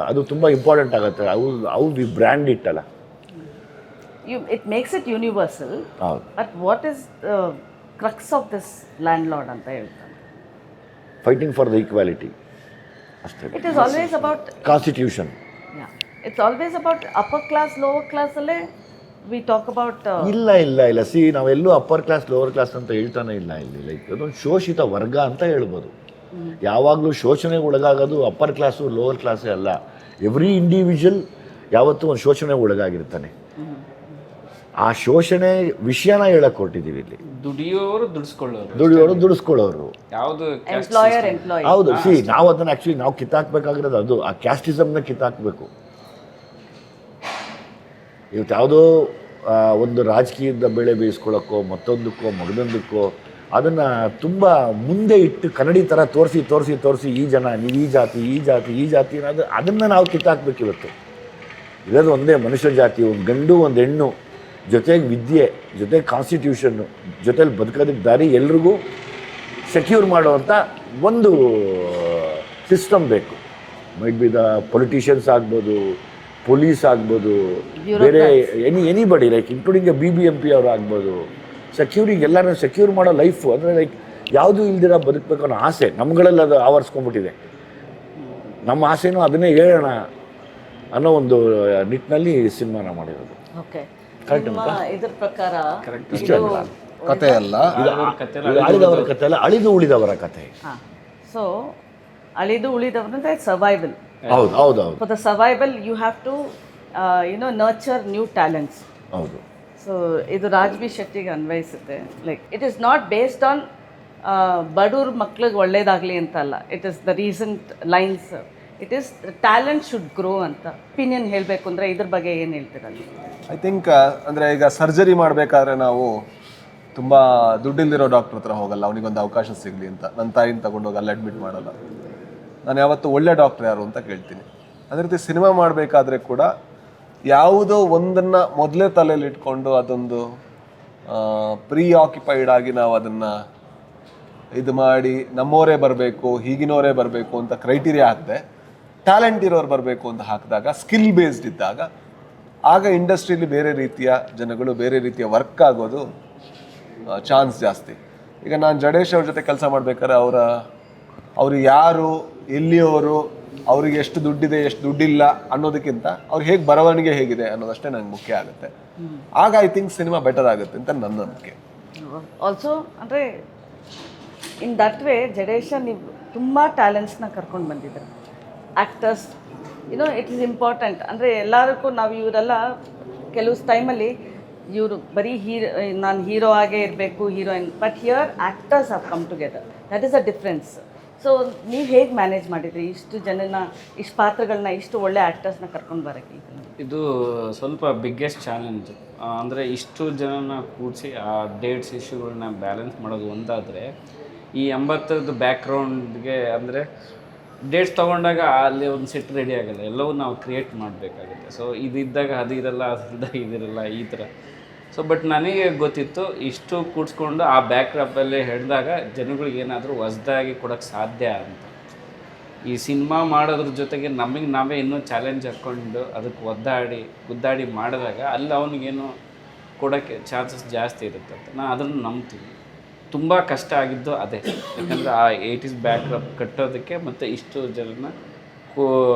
ಅದು ತುಂಬ ಇಂಪಾರ್ಟೆಂಟ್ ಆಗುತ್ತೆ. ಅವು ವಿ ಬ್ರ್ಯಾಂಡ್ ಇಟ್ಟಲ್ಲ. It makes it universal. ಹೌದು. But what is the crux of this landlord ಅಂತ ಹೇಳ್ತಾರೆ? ಫೈಟಿಂಗ್ ಫಾರ್ ದ ಈಕ್ವಾಲಿಟಿ ಅಷ್ಟೇ. It is always about, constitution. yeah, it's always about upper class, lower class ಅಲ್ಲೇ we talk about. ಇಲ್ಲ see, ನಾವೆಲ್ಲೂ upper class lower class ಅಂತ ಹೇಳ್ತಾನೆ ಇಲ್ಲ ಇಲ್ಲಿ. ಲೈಕ್ ಅದೊಂದು ಶೋಷಿತ ವರ್ಗ ಅಂತ ಹೇಳ್ಬೋದು. ಯಾವಾಗಲೂ ಶೋಷಣೆಗೆ ಒಳಗಾಗೋದು ಅಪ್ಪರ್ ಕ್ಲಾಸು ಲೋವರ್ ಕ್ಲಾಸೇ ಅಲ್ಲ. ಎವ್ರಿ ಇಂಡಿವಿಜುವಲ್ ಯಾವತ್ತೂ ಒಂದು ಶೋಷಣೆಗೆ ಒಳಗಾಗಿರ್ತಾನೆ. ಆ ಶೋಷಣೆ ವಿಷಯನ ಹೇಳಕ್ ಹೊರಟಿದ್ದೀವಿ ಇಲ್ಲಿ. ದುಡಿಯೋರು ದುಡಿಸ್ಕೊಳ್ಳೋರು ಯಾವುದು Employer. ಹೌದು. ಸಿ, ನಾವು ಅದನ್ನ ಆ್ಯಕ್ಚುಲಿ ನಾವು ಕಿತ್ತಾಕ್ಬೇಕಾಗಿರೋದು ಅದು, ಆ ಕ್ಯಾಸ್ಟಿಸಮ್ನ ಕಿತ್ತಾಕ್ಬೇಕು. ಇವತ್ತು ಯಾವುದೋ ಒಂದು ರಾಜಕೀಯದ ಬೆಳೆ ಬೇಯಿಸ್ಕೊಳ್ಳೋಕ್ಕೋ ಮತ್ತೊಂದಕ್ಕೋ ಮಗದೊಂದಕ್ಕೋ ಅದನ್ನು ತುಂಬ ಮುಂದೆ ಇಟ್ಟು ಕನ್ನಡಿ ಥರ ತೋರಿಸಿ ಈ ಜನ, ನೀವು ಈ ಜಾತಿ ಅನ್ನೋದು ಅದನ್ನು ನಾವು ಕಿತ್ತಾಕ್ಬೇಕು. ಇವತ್ತು ಇರೋದು ಒಂದೇ ಮನುಷ್ಯ ಜಾತಿ, ಒಂದು ಗಂಡು ಒಂದು ಹೆಣ್ಣು, ಜೊತೆಗೆ ವಿದ್ಯೆ, ಜೊತೆಗೆ ಕಾನ್ಸ್ಟಿಟ್ಯೂಷನ್ನು, ಜೊತೆಲಿ ಬದುಕೋದಕ್ಕೆ ದಾರಿ ಎಲ್ರಿಗೂ ಸೆಕ್ಯೂರ್ ಮಾಡುವಂಥ ಒಂದು ಸಿಸ್ಟಮ್ ಬೇಕು. ಮೈಟ್ ಬಿ ದ ಪೊಲಿಟಿಷಿಯನ್ಸ್ ಆಗ್ಬೋದು, ಪೊಲೀಸ್ ಆಗ್ಬೋದು, ಬೇರೆ ಎನಿಬಡಿ ಲೈಕ್ ಇನ್ಕ್ಲೂಡಿಂಗ್ BBMP ಅವರು ಆಗ್ಬೋದು. ಎಲ್ಲರೂ ಸೆಕ್ಯೂರ್ ಮಾಡೋ ಲೈಫು ಅಂದರೆ ಲೈಕ್ ಯಾವುದೂ ಇಲ್ದಿರ ಬದುಕಬೇಕು ಅನ್ನೋ ಆಸೆ ನಮ್ಗಳೆಲ್ಲ ಅದು ಆವರಿಸ್ಕೊಂಡ್ಬಿಟ್ಟಿದೆ. ನಮ್ಮ ಆಸೆನೂ ಅದನ್ನೇ ಹೇಳೋಣ ಅನ್ನೋ ಒಂದು ನಿಟ್ಟಿನಲ್ಲಿ ಸಿನಿಮಾನ ಮಾಡಿರೋದು. ಓಕೆ, ಕರೆಕ್ಟ್ ಇದ್ರ ಪ್ರಕಾರ ಕತೆ ಅಲ್ಲ, ಅಳಿದವರ ಕತೆ ಅಲ್ಲ, ಅಳಿದು ಉಳಿದವರ ಕತೆ. ಹಾಂ, ಸೊ ಅಳಿದು ಉಳಿದವರು ಅಂದರೆ ಸರ್ವೈವಲ್. ಹೌದು. For the survival you have to nurture new talents. ಹೌದು. ಸೊ ಇದು ರಾಜ್ ಬಿ ಶೆಟ್ಟಿಗೆ ಅನ್ವಯಿಸುತ್ತೆ. Like it is not based on ಬಡವ್ರ ಮಕ್ಳಿಗೆ ಒಳ್ಳೇದಾಗಲಿ ಅಂತ ಅಲ್ಲ. It is the recent lines, it is talent should grow ಅಂತ ಒಪಿನಿಯನ್ ಹೇಳಬೇಕು ಅಂದರೆ ಇದ್ರ ಬಗ್ಗೆ ಏನು ಹೇಳ್ತೀರಲ್ಲ? ಐ ಥಿಂಕ್ ಅಂದರೆ ಈಗ ಸರ್ಜರಿ ಮಾಡಬೇಕಾದ್ರೆ ನಾವು ತುಂಬ ದುಡ್ಡಿಲ್ದಿರೋ ಡಾಕ್ಟ್ರ್ ಹತ್ರ ಹೋಗಲ್ಲ, ಅವನಿಗೊಂದು ಅವಕಾಶ ಸಿಗಲಿ ಅಂತ. ನನ್ನ ತಾಯಿನ ತಗೊಂಡೋಗಿ ಅಲ್ಲಿ ಅಡ್ಮಿಟ್ ಮಾಡಲ್ಲ. ನಾನು ಯಾವತ್ತೂ ಒಳ್ಳೆ ಡಾಕ್ಟ್ರ್ ಯಾರು ಅಂತ ಕೇಳ್ತೀನಿ. ಅದೇ ರೀತಿ ಸಿನಿಮಾ ಮಾಡಬೇಕಾದ್ರೆ ಕೂಡ ಯಾವುದೋ ಒಂದನ್ನು ಮೊದಲೇ ತಲೆಯಲ್ಲಿ ಇಟ್ಕೊಂಡು ಅದೊಂದು ಪ್ರೀ ಆಕ್ಯುಪೈಡ್ ಆಗಿ ನಾವು ಅದನ್ನು ಇದು ಮಾಡಿ ನಮ್ಮವರೇ ಬರಬೇಕು, ಹೀಗಿನವರೇ ಬರಬೇಕು ಅಂತ ಕ್ರೈಟೀರಿಯಾ ಹಾಕಿದೆ. ಟ್ಯಾಲೆಂಟ್ ಇರೋರು ಬರಬೇಕು ಅಂತ ಹಾಕಿದಾಗ, ಸ್ಕಿಲ್ ಬೇಸ್ಡ್ ಇದ್ದಾಗ, ಆಗ ಇಂಡಸ್ಟ್ರಿಯಲ್ಲಿ ಬೇರೆ ರೀತಿಯ ಜನಗಳು, ಬೇರೆ ರೀತಿಯ ವರ್ಕ್ ಆಗೋದು ಚಾನ್ಸ್ ಜಾಸ್ತಿ. ಈಗ ನಾನು ಜಡೇಶ್ ಅವ್ರ ಜೊತೆ ಕೆಲಸ ಮಾಡ್ಬೇಕಾದ್ರೆ ಅವರು ಯಾರು, ಎಲ್ಲಿಯವರು, ಅವ್ರಿಗೆ ಎಷ್ಟು ದುಡ್ಡಿದೆ ಎಷ್ಟು ದುಡ್ಡಿಲ್ಲ ಅನ್ನೋದಕ್ಕಿಂತ ಅವ್ರು ಹೇಗೆ ಬರವಣಿಗೆ ಹೇಗಿದೆ ಅನ್ನೋದಷ್ಟೇ ನಂಗೆ ಮುಖ್ಯ ಆಗುತ್ತೆ. ಆಗ ಐ ಥಿಂಕ್ ಸಿನಿಮಾ ಬೆಟರ್ ಆಗುತ್ತೆ ಅಂತ ನನ್ನ ನಂಬಿಕೆ. ಆಲ್ಸೋ ಅಂದರೆ ಇನ್ ದಟ್ ವೇ ಜಡೇಶ ನೀವು ತುಂಬ ಟ್ಯಾಲೆಂಟ್ಸ್ನ ಕರ್ಕೊಂಡು ಬಂದಿದ್ದಾರೆ. Actors it is important. ಅಂದರೆ ಎಲ್ಲರಿಗೂ ನಾವು ಇವರೆಲ್ಲ ಕೆಲವು ಟೈಮಲ್ಲಿ ಇವರು ಬರೀ ನಾನು ಹೀರೋ ಆಗೇ ಇರಬೇಕು, heroine. But here actors have come together. That is a difference. So ನೀವು ಹೇಗೆ ಮ್ಯಾನೇಜ್ ಮಾಡಿದ್ರಿ ಇಷ್ಟು ಜನನ, ಇಷ್ಟು ಪಾತ್ರಗಳನ್ನ, ಇಷ್ಟು ಒಳ್ಳೆ ಆ್ಯಕ್ಟರ್ಸ್ನ ಕರ್ಕೊಂಡು ಬರೋಕ್ಕೆ? ಇದು ಸ್ವಲ್ಪ ಬಿಗ್ಗೆಸ್ಟ್ ಚಾಲೆಂಜ್. ಅಂದರೆ ಇಷ್ಟು ಜನನ ಕೂಡಿಸಿ ಆ ಡೇಟ್ಸ್ ಇಶ್ಯೂಗಳನ್ನ ಬ್ಯಾಲೆನ್ಸ್ ಮಾಡೋದು ಒಂದಾದರೆ, ಈ 80ದ ಬ್ಯಾಕ್ಗ್ರೌಂಡ್ಗೆ ಅಂದರೆ ಡೇಟ್ಸ್ ತೊಗೊಂಡಾಗ ಅಲ್ಲಿ ಒಂದು ಸೆಟ್ ರೆಡಿ ಆಗಲ್ಲ, ಎಲ್ಲವೂ ನಾವು ಕ್ರಿಯೇಟ್ ಮಾಡಬೇಕಾಗುತ್ತೆ. ಸೊ ಇದಿದ್ದಾಗ ಅದಿರಲ್ಲ, ಅದಿದ್ದಾಗ ಇದಿರಲ್ಲ, ಈ ಥರ. ಸೊ ಬಟ್ ನನಗೆ ಗೊತ್ತಿತ್ತು ಇಷ್ಟು ಕೂಡಿಸ್ಕೊಂಡು ಆ ಬ್ಯಾಕ್ಡ್ರಾಪಲ್ಲೇ ಹಿಡಿದಾಗ ಜನಗಳಿಗೆ ಏನಾದರೂ ಹೊಸ್ದಾಗಿ ಕೊಡೋಕ್ಕೆ ಸಾಧ್ಯ ಅಂತ. ಈ ಸಿನಿಮಾ ಮಾಡೋದ್ರ ಜೊತೆಗೆ ನಮಗೆ ನಾವೇ ಇನ್ನೂ ಚಾಲೆಂಜ್ ಹಾಕ್ಕೊಂಡು ಅದಕ್ಕೆ ಗುದ್ದಾಡಿ ಮಾಡಿದಾಗ ಅಲ್ಲಿ ಅವನಿಗೇನು ಕೊಡೋಕ್ಕೆ ಚಾನ್ಸಸ್ ಜಾಸ್ತಿ ಇರುತ್ತೆ ಅಂತ ನಾನು ಅದನ್ನು ನಂಬ್ತೀನಿ. ತುಂಬ ಕಷ್ಟ ಆಗಿದ್ದು ಅದೇ. ಯಾಕಂದರೆ ಆ 80s ಬ್ಯಾಕ್ಡ್ರಾಪ್ ಕಟ್ಟೋದಕ್ಕೆ ಮತ್ತು ಇಷ್ಟು ಜನನ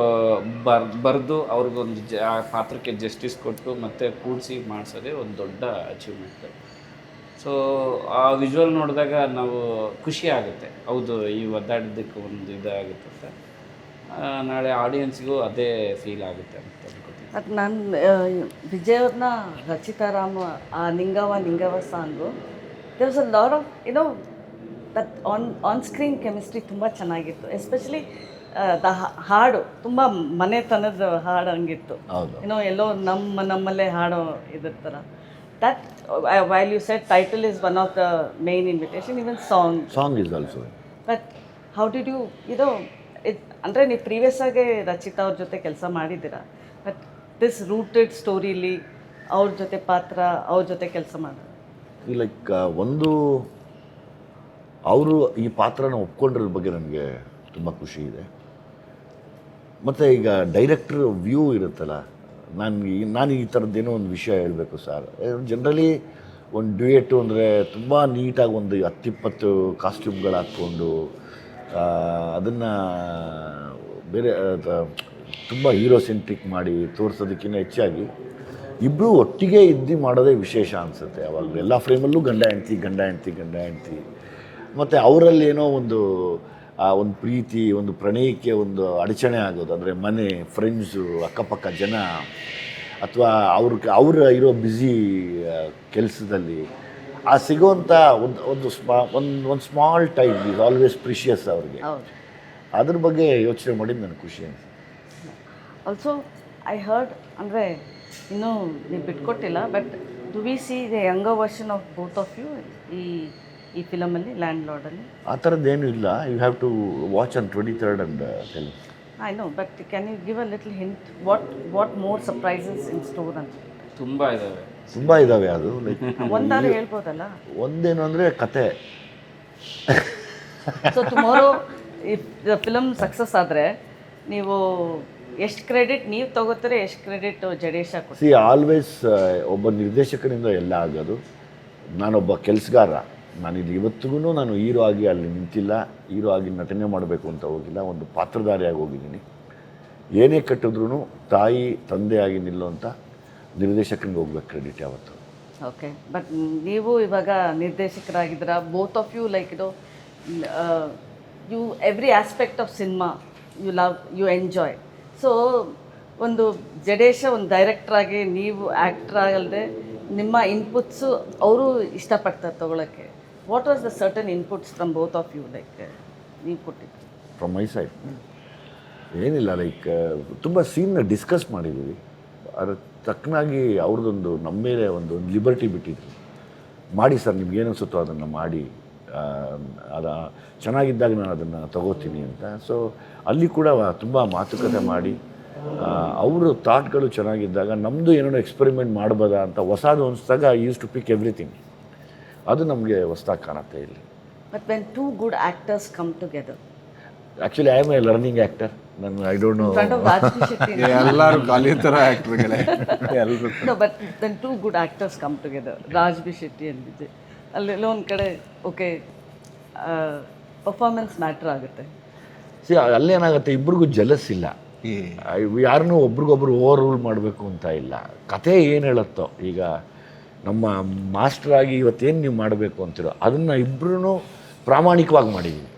ಬರೆದು ಅವ್ರಿಗೊಂದು ಆ ಪಾತ್ರಕ್ಕೆ ಜಸ್ಟಿಸ್ ಕೊಟ್ಟು ಮತ್ತು ಕೂಡಿಸಿ ಮಾಡಿಸೋದೇ ಒಂದು ದೊಡ್ಡ ಅಚೀವ್ಮೆಂಟ್. ಸೊ ಆ ವಿಜುವಲ್ ನೋಡಿದಾಗ ನಾವು ಖುಷಿ ಆಗುತ್ತೆ, ಹೌದು ಈ ಒದ್ದಾಡಿದ್ದಕ್ಕೆ ಒಂದು ಇದಾಗುತ್ತೆ ಅಂತ. ನಾಳೆ ಆಡಿಯನ್ಸ್ಗೂ ಅದೇ ಫೀಲ್ ಆಗುತ್ತೆ ಅಂತ ಅನ್ಕೋತೀನಿ. ಅದು ನಾನು ವಿಜಯ್ ಅವ್ರನ್ನ ರಚಿತಾರಾಮ್ ಆ ನಿಂಗವ song, there was a lot of that on screen chemistry ತುಂಬ ಚೆನ್ನಾಗಿತ್ತು. ಎಸ್ಪೆಷಲಿ ದ ಹಾಡು ತುಂಬ ಮನೆತನದ ಹಾಡು ಹಂಗಿತ್ತು. ಎಲ್ಲೋ ನಮ್ಮಲ್ಲೇ ಹಾಡೋ ಇದ್ರ ಥರ. That while you set title is one of the main invitation, even song is also. But how did you ಅಂದರೆ ನೀವು ಪ್ರೀವಿಯಸ್ ಆಗಿ ರಚಿತಾ ಅವ್ರ ಜೊತೆ ಕೆಲಸ ಮಾಡಿದ್ದೀರಾ, ಬಟ್ ದಿಸ್ ರೂಟೆಡ್ ಸ್ಟೋರಿಲಿ ಅವ್ರ ಜೊತೆ ಪಾತ್ರ, ಅವ್ರ ಜೊತೆ ಕೆಲಸ ಮಾಡೋದು? ಲೈಕ್ ಒಂದು ಅವರು ಈ ಪಾತ್ರನ ಒಪ್ಕೊಂಡಿರೋ ಬಗ್ಗೆ ನನಗೆ ತುಂಬ ಖುಷಿ ಇದೆ. ಮತ್ತು ಈಗ ಡೈರೆಕ್ಟ್ರ್ ವ್ಯೂ ಇರುತ್ತಲ್ಲ, ನಾನು ಈ ಥರದ್ದೇನೋ ಒಂದು ವಿಷಯ ಹೇಳಬೇಕು ಸರ್. ಜನರಲಿ ಒಂದು ಡ್ಯೂಯೆಟು ಅಂದರೆ ತುಂಬ ನೀಟಾಗಿ ಒಂದು 10-20 ಕಾಸ್ಟ್ಯೂಮ್ಗಳು ಹಾಕ್ಕೊಂಡು ಅದನ್ನು ಬೇರೆ ತುಂಬ ಹೀರೋ ಸೆಂಟ್ರಿಕ್ ಮಾಡಿ ತೋರಿಸೋದಕ್ಕಿಂತ ಹೆಚ್ಚಾಗಿ ಇಬ್ಬರು ಒಟ್ಟಿಗೆ ಇದ್ದು ಮಾಡೋದೇ ವಿಶೇಷ ಅನಿಸುತ್ತೆ. ಯಾವಾಗಲೂ ಎಲ್ಲ ಫ್ರೇಮಲ್ಲೂ ಗಂಡ ಹೆಂಡ್ತಿ ಮತ್ತು ಅವರಲ್ಲಿ ಏನೋ ಒಂದು ಪ್ರೀತಿ, ಒಂದು ಪ್ರಣಯಕ್ಕೆ ಒಂದು ಅಡಚಣೆ ಆಗೋದು, ಅಂದರೆ ಮನೆ, ಫ್ರೆಂಡ್ಸು, ಅಕ್ಕಪಕ್ಕ ಜನ, ಅಥವಾ ಅವ್ರ ಇರೋ ಬ್ಯುಸಿ ಕೆಲಸದಲ್ಲಿ ಸಿಗೋವಂಥ ಒಂದು small time is always precious ಅವ್ರಿಗೆ. ಅದ್ರ ಬಗ್ಗೆ ಯೋಚನೆ ಮಾಡಿದ್ದು ನನಗೆ ಖುಷಿ ಅನಿಸುತ್ತೆ. ಆಲ್ಸೋ ಐ ಹರ್ಡ್, ಅಂದರೆ ಇನ್ನೂ ನೀವು ಬಿಟ್ಕೊಟ್ಟಿಲ್ಲ, but do we see the younger version of both of you ಈ ಫಿಲಮಲ್ಲಿ, ಲ್ಯಾಂಡ್ ಲಾರ್ಡಲ್ಲಿ? ಆ ಥರದ್ದೇನೂ ಇಲ್ಲ. You have to watch on 23rd and tell. I know, but can you give a little hint what more surprises in store ಅಂತ? ತುಂಬ ಇದ್ದಾವೆ. ಅದು ಲೈಕ್ ಒಂದಾರು ಹೇಳ್ಬೋದಲ್ಲ? ಒಂದೇನು ಅಂದರೆ ಕತೆ. So tomorrow if the film success ಆದರೆ ನೀವು ಎಷ್ಟು ಕ್ರೆಡಿಟ್ ನೀವು ತಗೋತಾರೆ, ಎಷ್ಟು ಕ್ರೆಡಿಟ್ ಜಡೇಶ ಕೊಡ್ತೀವಿ? ಆಲ್ವೇಸ್ ಒಬ್ಬ ನಿರ್ದೇಶಕನಿಂದ ಎಲ್ಲ ಆಗೋದು. ನಾನೊಬ್ಬ ಕೆಲಸಗಾರ. ನಾನಿಲ್ಲಿ ಇವತ್ತಿಗೂ ನಾನು ಹೀರೋ ಆಗಿ ಅಲ್ಲಿ ನಿಂತಿಲ್ಲ, ಹೀರೋ ಆಗಿ ನಟನೆ ಮಾಡಬೇಕು ಅಂತ ಹೋಗಿಲ್ಲ, ಒಂದು ಪಾತ್ರಧಾರಿಯಾಗಿ ಹೋಗಿದ್ದೀನಿ. ಏನೇ ಕಟ್ಟಿದ್ರೂ ತಾಯಿ ತಂದೆಯಾಗಿ ನಿಲ್ಲುವಂಥ ನಿರ್ದೇಶಕನಿಗೆ ಹೋಗ್ಬೇಕು ಕ್ರೆಡಿಟ್ ಯಾವತ್ತು. ಓಕೆ, ಬಟ್ ನೀವು ಇವಾಗ ನಿರ್ದೇಶಕರಾಗಿದ್ದೀರಾ, both of you like you every aspect of cinema you love, you enjoy. So ಒಂದು ಜಡೇಶ ಒಂದು ಡೈರೆಕ್ಟ್ರಾಗಿ, ನೀವು ಆ್ಯಕ್ಟ್ರ್ ಆಗಲ್ಲದೆ ನಿಮ್ಮ ಇನ್ಪುಟ್ಸು ಅವರು ಇಷ್ಟಪಡ್ತಾರೆ ತೊಗೊಳಕ್ಕೆ. What was the certain inputs from both of you, like ನೀವು ಕೊಟ್ಟಿದ್ದು? ಫ್ರಮ್ ಮೈ ಸೈಡ್ ಏನಿಲ್ಲ, ಲೈಕ್ ತುಂಬ ಸೀನ್ನ ಡಿಸ್ಕಸ್ ಮಾಡಿದ್ದೀವಿ. ಅದರ ತಕ್ಕನಾಗಿ ಅವ್ರದ್ದೊಂದು ನಮ್ಮ ಮೇಲೆ ಒಂದು ಲಿಬರ್ಟಿ ಬಿಟ್ಟಿದ್ರು. ಮಾಡಿ ಸರ್, ನಿಮ್ಗೇನು ಅನಿಸುತ್ತೋ ಅದನ್ನು ಮಾಡಿ, ಅದು ಚೆನ್ನಾಗಿದ್ದಾಗ ನಾನು ಅದನ್ನು ತಗೋತೀನಿ ಅಂತ. ಸೊ ಅಲ್ಲಿ ಕೂಡ ತುಂಬ ಮಾತುಕತೆ ಮಾಡಿ ಅವರು ಥಾಟ್ಗಳು ಚೆನ್ನಾಗಿದ್ದಾಗ ನಮ್ಮದು ಏನೋ ಎಕ್ಸ್ಪೆರಿಮೆಂಟ್ ಮಾಡ್ಬೋದಾ ಅಂತ ಹೊಸದು ಅನಿಸಿದಾಗ ಯೂಸ್ ಟು ಪಿಕ್ ಎವ್ರಿಥಿಂಗ್. ಅದು ನಮಗೆ ಹೊಸ್ದಾಗಿ ಕಾಣುತ್ತೆ ಇಲ್ಲಿ. But when two good actors come together, actually I am a learning actor. ನಾನು ಐ ಡೋಂಟ್ ನೋ, ಎಲ್ಲರೂ ಕಲಿಯೋ ಥರ ಆ್ಯಕ್ಟ್ರುಗಳೇ ಎಲ್ಲರೂ. No, but when two good actors come together, Raj B Shetty and Vijay, ಅಲ್ಲೆಲ್ಲ ಒಂದು ಕಡೆ ಓಕೆ ಪರ್ಫಾರ್ಮೆನ್ಸ್ ಮ್ಯಾಟ್ರ್ ಆಗುತ್ತೆ. ಅಲ್ಲೇನಾಗುತ್ತೆ, ಇಬ್ರಿಗೂ ಜಲಸ್ ಇಲ್ಲ, ಯಾರನ್ನೂ ಒಬ್ರಿಗೊಬ್ರು ಓವರ್ ರೂಲ್ ಮಾಡಬೇಕು ಅಂತ ಇಲ್ಲ. ಕತೆ ಏನು ಹೇಳುತ್ತೋ, ಈಗ ನಮ್ಮ ಮಾಸ್ಟ್ರಾಗಿ ಇವತ್ತೇನು ನೀವು ಮಾಡಬೇಕು ಅಂತಿರೋ ಅದನ್ನು ಇಬ್ಬರೂ ಪ್ರಾಮಾಣಿಕವಾಗಿ ಮಾಡಿದ್ದೀವಿ.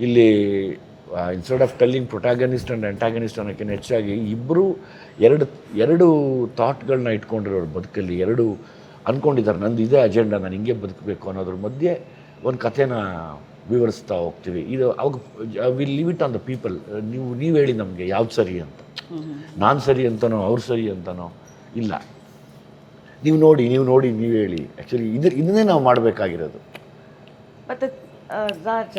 ಇಲ್ಲಿ instead of telling protagonist and antagonist ಅನ್ನೋಕ್ಕಿಂತ ಹೆಚ್ಚಾಗಿ ಇಬ್ಬರು ಎರಡು ಥಾಟ್ಗಳನ್ನ ಇಟ್ಕೊಂಡಿರೋರು ಬದುಕಲ್ಲಿ, ಎರಡು ಅಂದ್ಕೊಂಡಿದ್ದಾರೆ. ನಂದು ಇದೇ ಅಜೆಂಡಾ, ನಾನು ಹಿಂಗೆ ಬದುಕಬೇಕು ಅನ್ನೋದ್ರ ಮಧ್ಯೆ ಒಂದು ಕಥೆನ ವಿವರಿಸ್ತಾ ಹೋಗ್ತೀವಿ. ಇದು ಅವಾಗ will leave it on the people. ನೀವು ಹೇಳಿ ನಮಗೆ ಯಾವ್ದು ಸರಿ ಅಂತ. ನಾನು ಸರಿ ಅಂತನೋ ಅವ್ರು ಸರಿ ಅಂತನೋ ಇಲ್ಲ, ನೀವು ನೋಡಿ ನೀವು ಹೇಳಿ. ಆ್ಯಕ್ಚುಲಿ ಇದನ್ನೇ ನಾವು ಮಾಡಬೇಕಾಗಿರೋದು. ಮತ್ತು ರಾಜ್,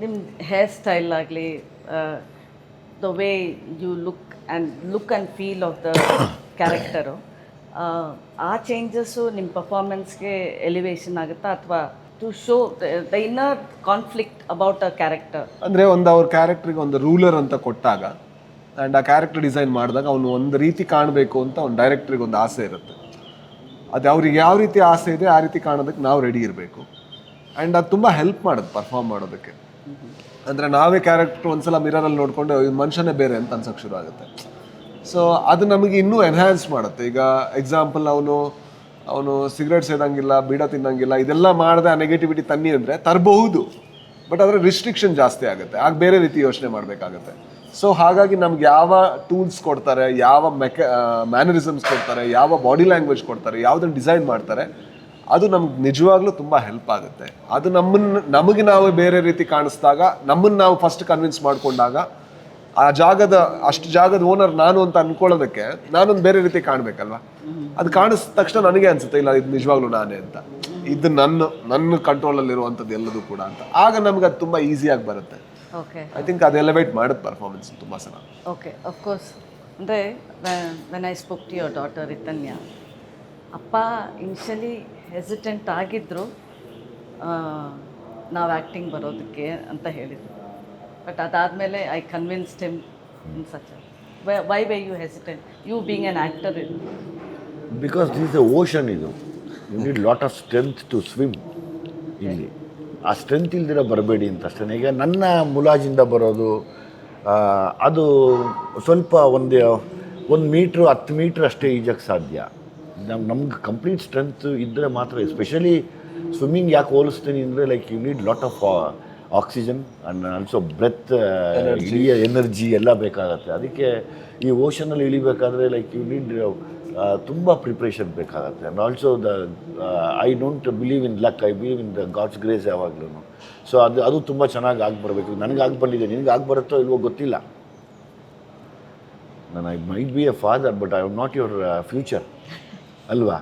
ನಿಮ್ಮ ಹೇರ್ ಸ್ಟೈಲ್ ಆಗಲಿ, the way you look and feel of the character, ಆ ಚೇಂಜಸ್ಸು ನಿಮ್ಮ ಪರ್ಫಾರ್ಮೆನ್ಸ್ಗೆ ಎಲಿವೇಶನ್ ಆಗುತ್ತಾ, ಅಥವಾ to show the inner conflict about a character? ಅಂದರೆ ಅವ್ರ ಕ್ಯಾರೆಕ್ಟ್ರಿಗೆ ಒಂದು ರೂಲರ್ ಅಂತ ಕೊಟ್ಟಾಗ ಆ್ಯಂಡ್ ಆ ಕ್ಯಾರೆಕ್ಟರ್ ಡಿಸೈನ್ ಮಾಡಿದಾಗ ಅವನು ಒಂದು ರೀತಿ ಕಾಣಬೇಕು ಅಂತ ಅವ್ನು ಡೈರೆಕ್ಟ್ರಿಗೆ ಒಂದು ಆಸೆ ಇರುತ್ತೆ. ಅದು ಅವ್ರಿಗೆ ಯಾವ ರೀತಿ ಆಸೆ ಇದೆ ಆ ರೀತಿ ಕಾಣೋದಕ್ಕೆ ನಾವು ರೆಡಿ ಇರಬೇಕು. ಆ್ಯಂಡ್ ಅದು ತುಂಬ ಹೆಲ್ಪ್ ಮಾಡೋದು ಪರ್ಫಾರ್ಮ್ ಮಾಡೋದಕ್ಕೆ. ಅಂದರೆ ನಾವೇ ಕ್ಯಾರೆಕ್ಟ್ರ್ ಒಂದ್ಸಲ ಮಿರರಲ್ಲಿ ನೋಡಿಕೊಂಡು ಇದು ಮನುಷ್ಯನೇ ಬೇರೆ ಅಂತ ಅನ್ಸೋಕ್ಕೆ ಶುರು ಆಗುತ್ತೆ. ಸೊ ಅದು ನಮಗೆ ಇನ್ನೂ ಎನ್ಹ್ಯಾನ್ಸ್ ಮಾಡುತ್ತೆ. ಈಗ ಎಕ್ಸಾಂಪಲ್, ಅವನು ಸಿಗರೇಟ್ ಸೇದಂಗಿಲ್ಲ, ಬೀಡ ತಿನ್ನಂಗಿಲ್ಲ, ಇದೆಲ್ಲ ಮಾಡದೆ ಆ ನೆಗೆಟಿವಿಟಿ ತನ್ನಿ ಅಂದರೆ ತರಬಹುದು, ಬಟ್ ಅದರ ರಿಸ್ಟ್ರಿಕ್ಷನ್ ಜಾಸ್ತಿ ಆಗುತ್ತೆ. ಆಗ ಬೇರೆ ರೀತಿ ಯೋಚನೆ ಮಾಡಬೇಕಾಗತ್ತೆ. ಸೊ ಹಾಗಾಗಿ ನಮ್ಗೆ ಯಾವ ಟೂಲ್ಸ್ ಕೊಡ್ತಾರೆ, ಯಾವ ಮ್ಯಾನರಿಸಮ್ಸ್ ಕೊಡ್ತಾರೆ, ಯಾವ ಬಾಡಿ ಲ್ಯಾಂಗ್ವೇಜ್ ಕೊಡ್ತಾರೆ, ಯಾವುದನ್ನು ಡಿಸೈನ್ ಮಾಡ್ತಾರೆ, ಅದು ನಮ್ಗೆ ನಿಜವಾಗ್ಲೂ ತುಂಬ ಹೆಲ್ಪ್ ಆಗುತ್ತೆ. ಅದು ನಮಗೆ ನಾವು ಬೇರೆ ರೀತಿ ಕಾಣಿಸ್ದಾಗ, ನಮ್ಮನ್ನು ನಾವು ಫಸ್ಟ್ ಕನ್ವಿನ್ಸ್ ಮಾಡ್ಕೊಂಡಾಗ, ಆ ಅಷ್ಟು ಜಾಗದ ಓನರ್ ನಾನು ಅಂತ ಅನ್ಕೊಳ್ಳೋದಕ್ಕೆ ನಾನೊಂದು ಬೇರೆ ರೀತಿ ಕಾಣಬೇಕಲ್ವ. ಅದು ಕಾಣಿಸಿದ ತಕ್ಷಣ ನನಗೆ ಅನ್ಸುತ್ತೆ, ಇಲ್ಲ ಇದು ನಿಜವಾಗ್ಲೂ ನಾನೇ ಅಂತ, ಇದು ನನ್ನ ಕಂಟ್ರೋಲಲ್ಲಿರುವಂಥದ್ದು ಎಲ್ಲದೂ ಕೂಡ ಅಂತ. ಆಗ ನಮ್ಗೆ ಅದು ತುಂಬ ಈಸಿಯಾಗಿ ಬರುತ್ತೆ. ಓಕೆ, ಐ ಥಿಂಕ್ ಅದು ಎಲಿವೇಟ್ ಮಾಡುತ್ತೆ ಪರ್ಫಾರ್ಮೆನ್ಸ್ ತುಂಬ ಸಲ. Okay, of course. ಅಂದರೆ when I spoke to your daughter Ritanya, ಅಪ್ಪ ಇನಿಷಿಯಲಿ ಹೆಸಿಟೆಂಟ್ ಆಗಿದ್ದರು ನಾವು ಆ್ಯಕ್ಟಿಂಗ್ ಬರೋದಕ್ಕೆ ಅಂತ ಹೇಳಿದರು. ಬಟ್ ಅದಾದಮೇಲೆ I convinced him in such why you hesitant you being an actor? Because this a ocean ಇದು, you need lot of strength to swim ಇಲ್ಲಿ. ಆ ಸ್ಟ್ರೆಂತ್ ಇಲ್ದಿರ ಬರಬೇಡಿ ಅಂತ ಅಷ್ಟೇ. ಈಗ ನನ್ನ ಮುಲಾಜಿಂದ ಬರೋದು ಅದು ಸ್ವಲ್ಪ ಒಂದು ಮೀಟ್ರು 10 ಮೀಟ್ರ್ ಅಷ್ಟೇ ಈಜಕ್ಕೆ ಸಾಧ್ಯ. ನಮ್ಗೆ ಕಂಪ್ಲೀಟ್ ಸ್ಟ್ರೆಂತ್ ಇದ್ದರೆ ಮಾತ್ರ, ಎಸ್ಪೆಷಲಿ ಸ್ವಿಮ್ಮಿಂಗ್ ಯಾಕೆ ಹೋಲಿಸ್ತೀನಿ ಅಂದರೆ like you need lot of oxygen and also breath, energy ಎಲ್ಲ ಬೇಕಾಗತ್ತೆ. ಅದಕ್ಕೆ ಈ ಓಷನಲ್ಲಿ ಇಳಿಬೇಕಾದ್ರೆ ಲೈಕ್ ಯು ನೀಡ್ ತುಂಬ ಪ್ರಿಪ್ರೇಷನ್ ಬೇಕಾಗತ್ತೆ. And also I don't believe in luck, I believe in the God's grace ಯಾವಾಗಲೂ. ಸೊ ಅದು ತುಂಬ ಚೆನ್ನಾಗಿ ಬರಬೇಕು. ನನಗೆ ಬಂದಿದೆ, ನಿನಗೆ ಬರುತ್ತೋ ಇಲ್ವೋ ಗೊತ್ತಿಲ್ಲ. ನಾನು I might be A father but I am not your future ಅಲ್ವಾ?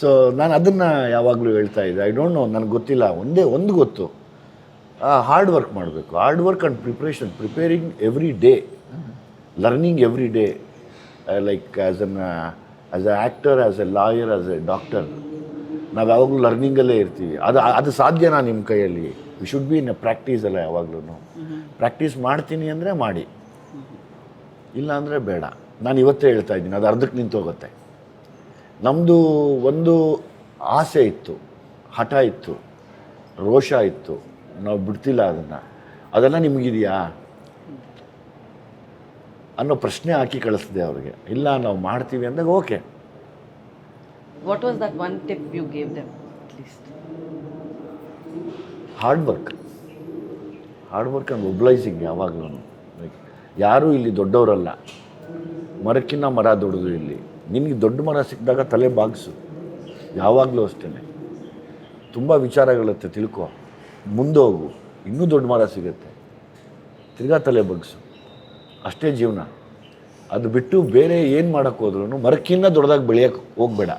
ಸೊ ನಾನು ಅದನ್ನು ಯಾವಾಗಲೂ ಹೇಳ್ತಾ ಇದ್ದೆ. ಐ ಡೋಂಟ್ ನೋ, ನನಗೆ ಗೊತ್ತಿಲ್ಲ. ಒಂದು ಗೊತ್ತು, ಹಾರ್ಡ್ ವರ್ಕ್ ಮಾಡಬೇಕು. Hard work and preparing every day, learning every day, like as a actor, as A lawyer, as A doctor. ನಾವು ಯಾವಾಗಲೂ ಲರ್ನಿಂಗಲ್ಲೇ ಇರ್ತೀವಿ. ಅದು ಸಾಧ್ಯನಾ ನಿಮ್ಮ ಕೈಯಲ್ಲಿ? We should be in a practice ಅಲ್ಲ ಯಾವಾಗಲೂ. ಪ್ರಾಕ್ಟೀಸ್ ಮಾಡ್ತೀನಿ ಅಂದರೆ ಮಾಡಿ, ಇಲ್ಲ ಅಂದರೆ ಬೇಡ. ನಾನು ಇವತ್ತೇ ಹೇಳ್ತಾ ಇದ್ದೀನಿ, ಅದು ಅರ್ಧಕ್ಕೆ ನಿಂತೋಗುತ್ತೆ. ನಮ್ಮದು ಒಂದು ಆಸೆ ಇತ್ತು, ಹಠ ಇತ್ತು, ರೋಷ ಇತ್ತು, ನಾವು ಬಿಡ್ತಿಲ್ಲ ಅದನ್ನು. ಅದೆಲ್ಲ ನಿಮಗಿದೆಯಾ ಅನ್ನೋ ಪ್ರಶ್ನೆ ಹಾಕಿ ಕಳಿಸಿದೆ ಅವ್ರಿಗೆ. ಇಲ್ಲ ನಾವು ಮಾಡ್ತೀವಿ ಅಂದಾಗ okay. What was that one tip you gave them at least? Hard work and mobilising. ಯಾವಾಗಲೂ ಲೈಕ್ ಯಾರೂ ಇಲ್ಲಿ ದೊಡ್ಡವರಲ್ಲ, ಮರಕ್ಕಿನ್ನ ಮರ ದೊಡ್ಡದು. ಇಲ್ಲಿ ನಿನಗೆ ದೊಡ್ಡ ಮರ ಸಿಕ್ಕಿದಾಗ ತಲೆ ಬಾಗಿಸು. ಯಾವಾಗಲೂ ಅಷ್ಟೇ, ತುಂಬ ವಿಚಾರಗಳಿರುತ್ತೆ, ತಿಳ್ಕೊ, ಮುಂದೋಗು, ಇನ್ನೂ ದೊಡ್ಡ ಮರ ಸಿಗುತ್ತೆ, ತಿರ್ಗಾ ತಲೆ ಬಗ್ಸು. ಅಷ್ಟೇ ಜೀವನ. ಅದು ಬಿಟ್ಟು ಬೇರೆ ಏನು ಮಾಡೋಕ್ಕೆ ಹೋದ್ರೂ ಮರಕ್ಕಿನ್ನ ದೊಡ್ಡದಾಗಿ ಬೆಳೆಯೋಕ್ಕೆ ಹೋಗಬೇಡ.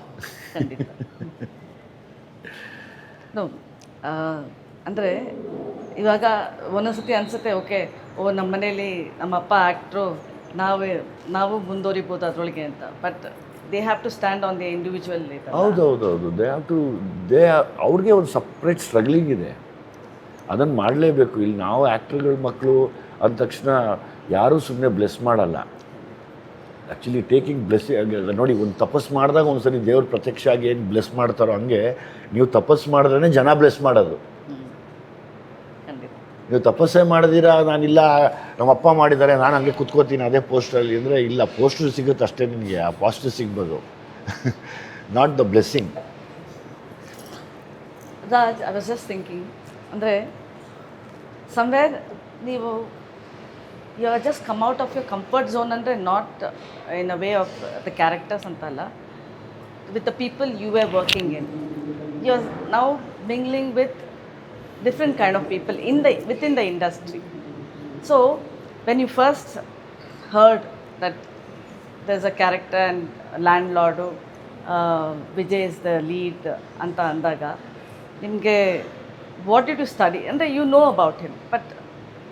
ಅಂದರೆ ಇವಾಗ ಒಂದೊಂದ್ಸತಿ ಅನಿಸುತ್ತೆ, ಓಕೆ ನಮ್ಮ ಮನೇಲಿ ನಮ್ಮ ಅಪ್ಪ ಆ್ಯಕ್ಟ್ರು, ನಾವು ಮುಂದುವರಿಬೋದು ಅದರೊಳಗೆ ಅಂತ. But they have to stand on the individual. ಹೌದೌದೌದು, ಅವ್ರಿಗೆ ಒಂದು ಸಪ್ರೇಟ್ ಸ್ಟ್ರಗ್ಲಿಂಗ್ ಇದೆ, ಅದನ್ನು ಮಾಡಲೇಬೇಕು. ಇಲ್ಲಿ ನಾವು ಆ್ಯಕ್ಟ್ರುಗಳ ಮಕ್ಕಳು ಅಂದ ತಕ್ಷಣ ಯಾರೂ ಸುಮ್ಮನೆ ಬ್ಲೆಸ್ ಮಾಡಲ್ಲ. ಆ್ಯಕ್ಚುಲಿ ಟೇಕಿಂಗ್ ಬ್ಲೆಸ್ಸಿಂಗ್ ನೋಡಿ, ಒಂದು ತಪಸ್ಸು ಮಾಡಿದಾಗ ಒಂದು ಸರಿ ದೇವ್ರ ಪ್ರತ್ಯಕ್ಷ ಆಗಿ ಏನು ಬ್ಲೆಸ್ ಮಾಡ್ತಾರೋ ಹಂಗೆ ನೀವು ತಪಸ್ಸು ಮಾಡಿದ್ರೇ ಜನ ಬ್ಲೆಸ್ ಮಾಡೋದು. ನೀವು ತಪಸ್ಸೇ ಮಾಡಿದಿರಾ, ನಾನಿಲ್ಲ ನಮ್ಮಪ್ಪ ಮಾಡಿದ್ದಾರೆ ನಾನು ಹಂಗೆ ಕುತ್ಕೋತೀನಿ ಅದೇ ಪೋಸ್ಟಲ್ಲಿ ಅಂದರೆ, ಇಲ್ಲ, ಪೋಸ್ಟರ್ ಸಿಗುತ್ತೆ ಅಷ್ಟೇ ನಿನಗೆ, ಆ ಪಾಸ್ಟರ್ ಸಿಗ್ಬೋದು, not the blessing. Raj, I was just thinking, ಅಂದರೆ ಸಮ್ವೇರ್ ನೀವು you are just come out of your comfort zone, ಅಂದರೆ not in a way of the characters ಅಂತಲ್ಲ, with the people you are working in. You are now mingling with different kind of people within the industry. So when you first heard that there's a character and landlord, Vijay is the lead anta andaga, nimge what did you study? And you know about him, but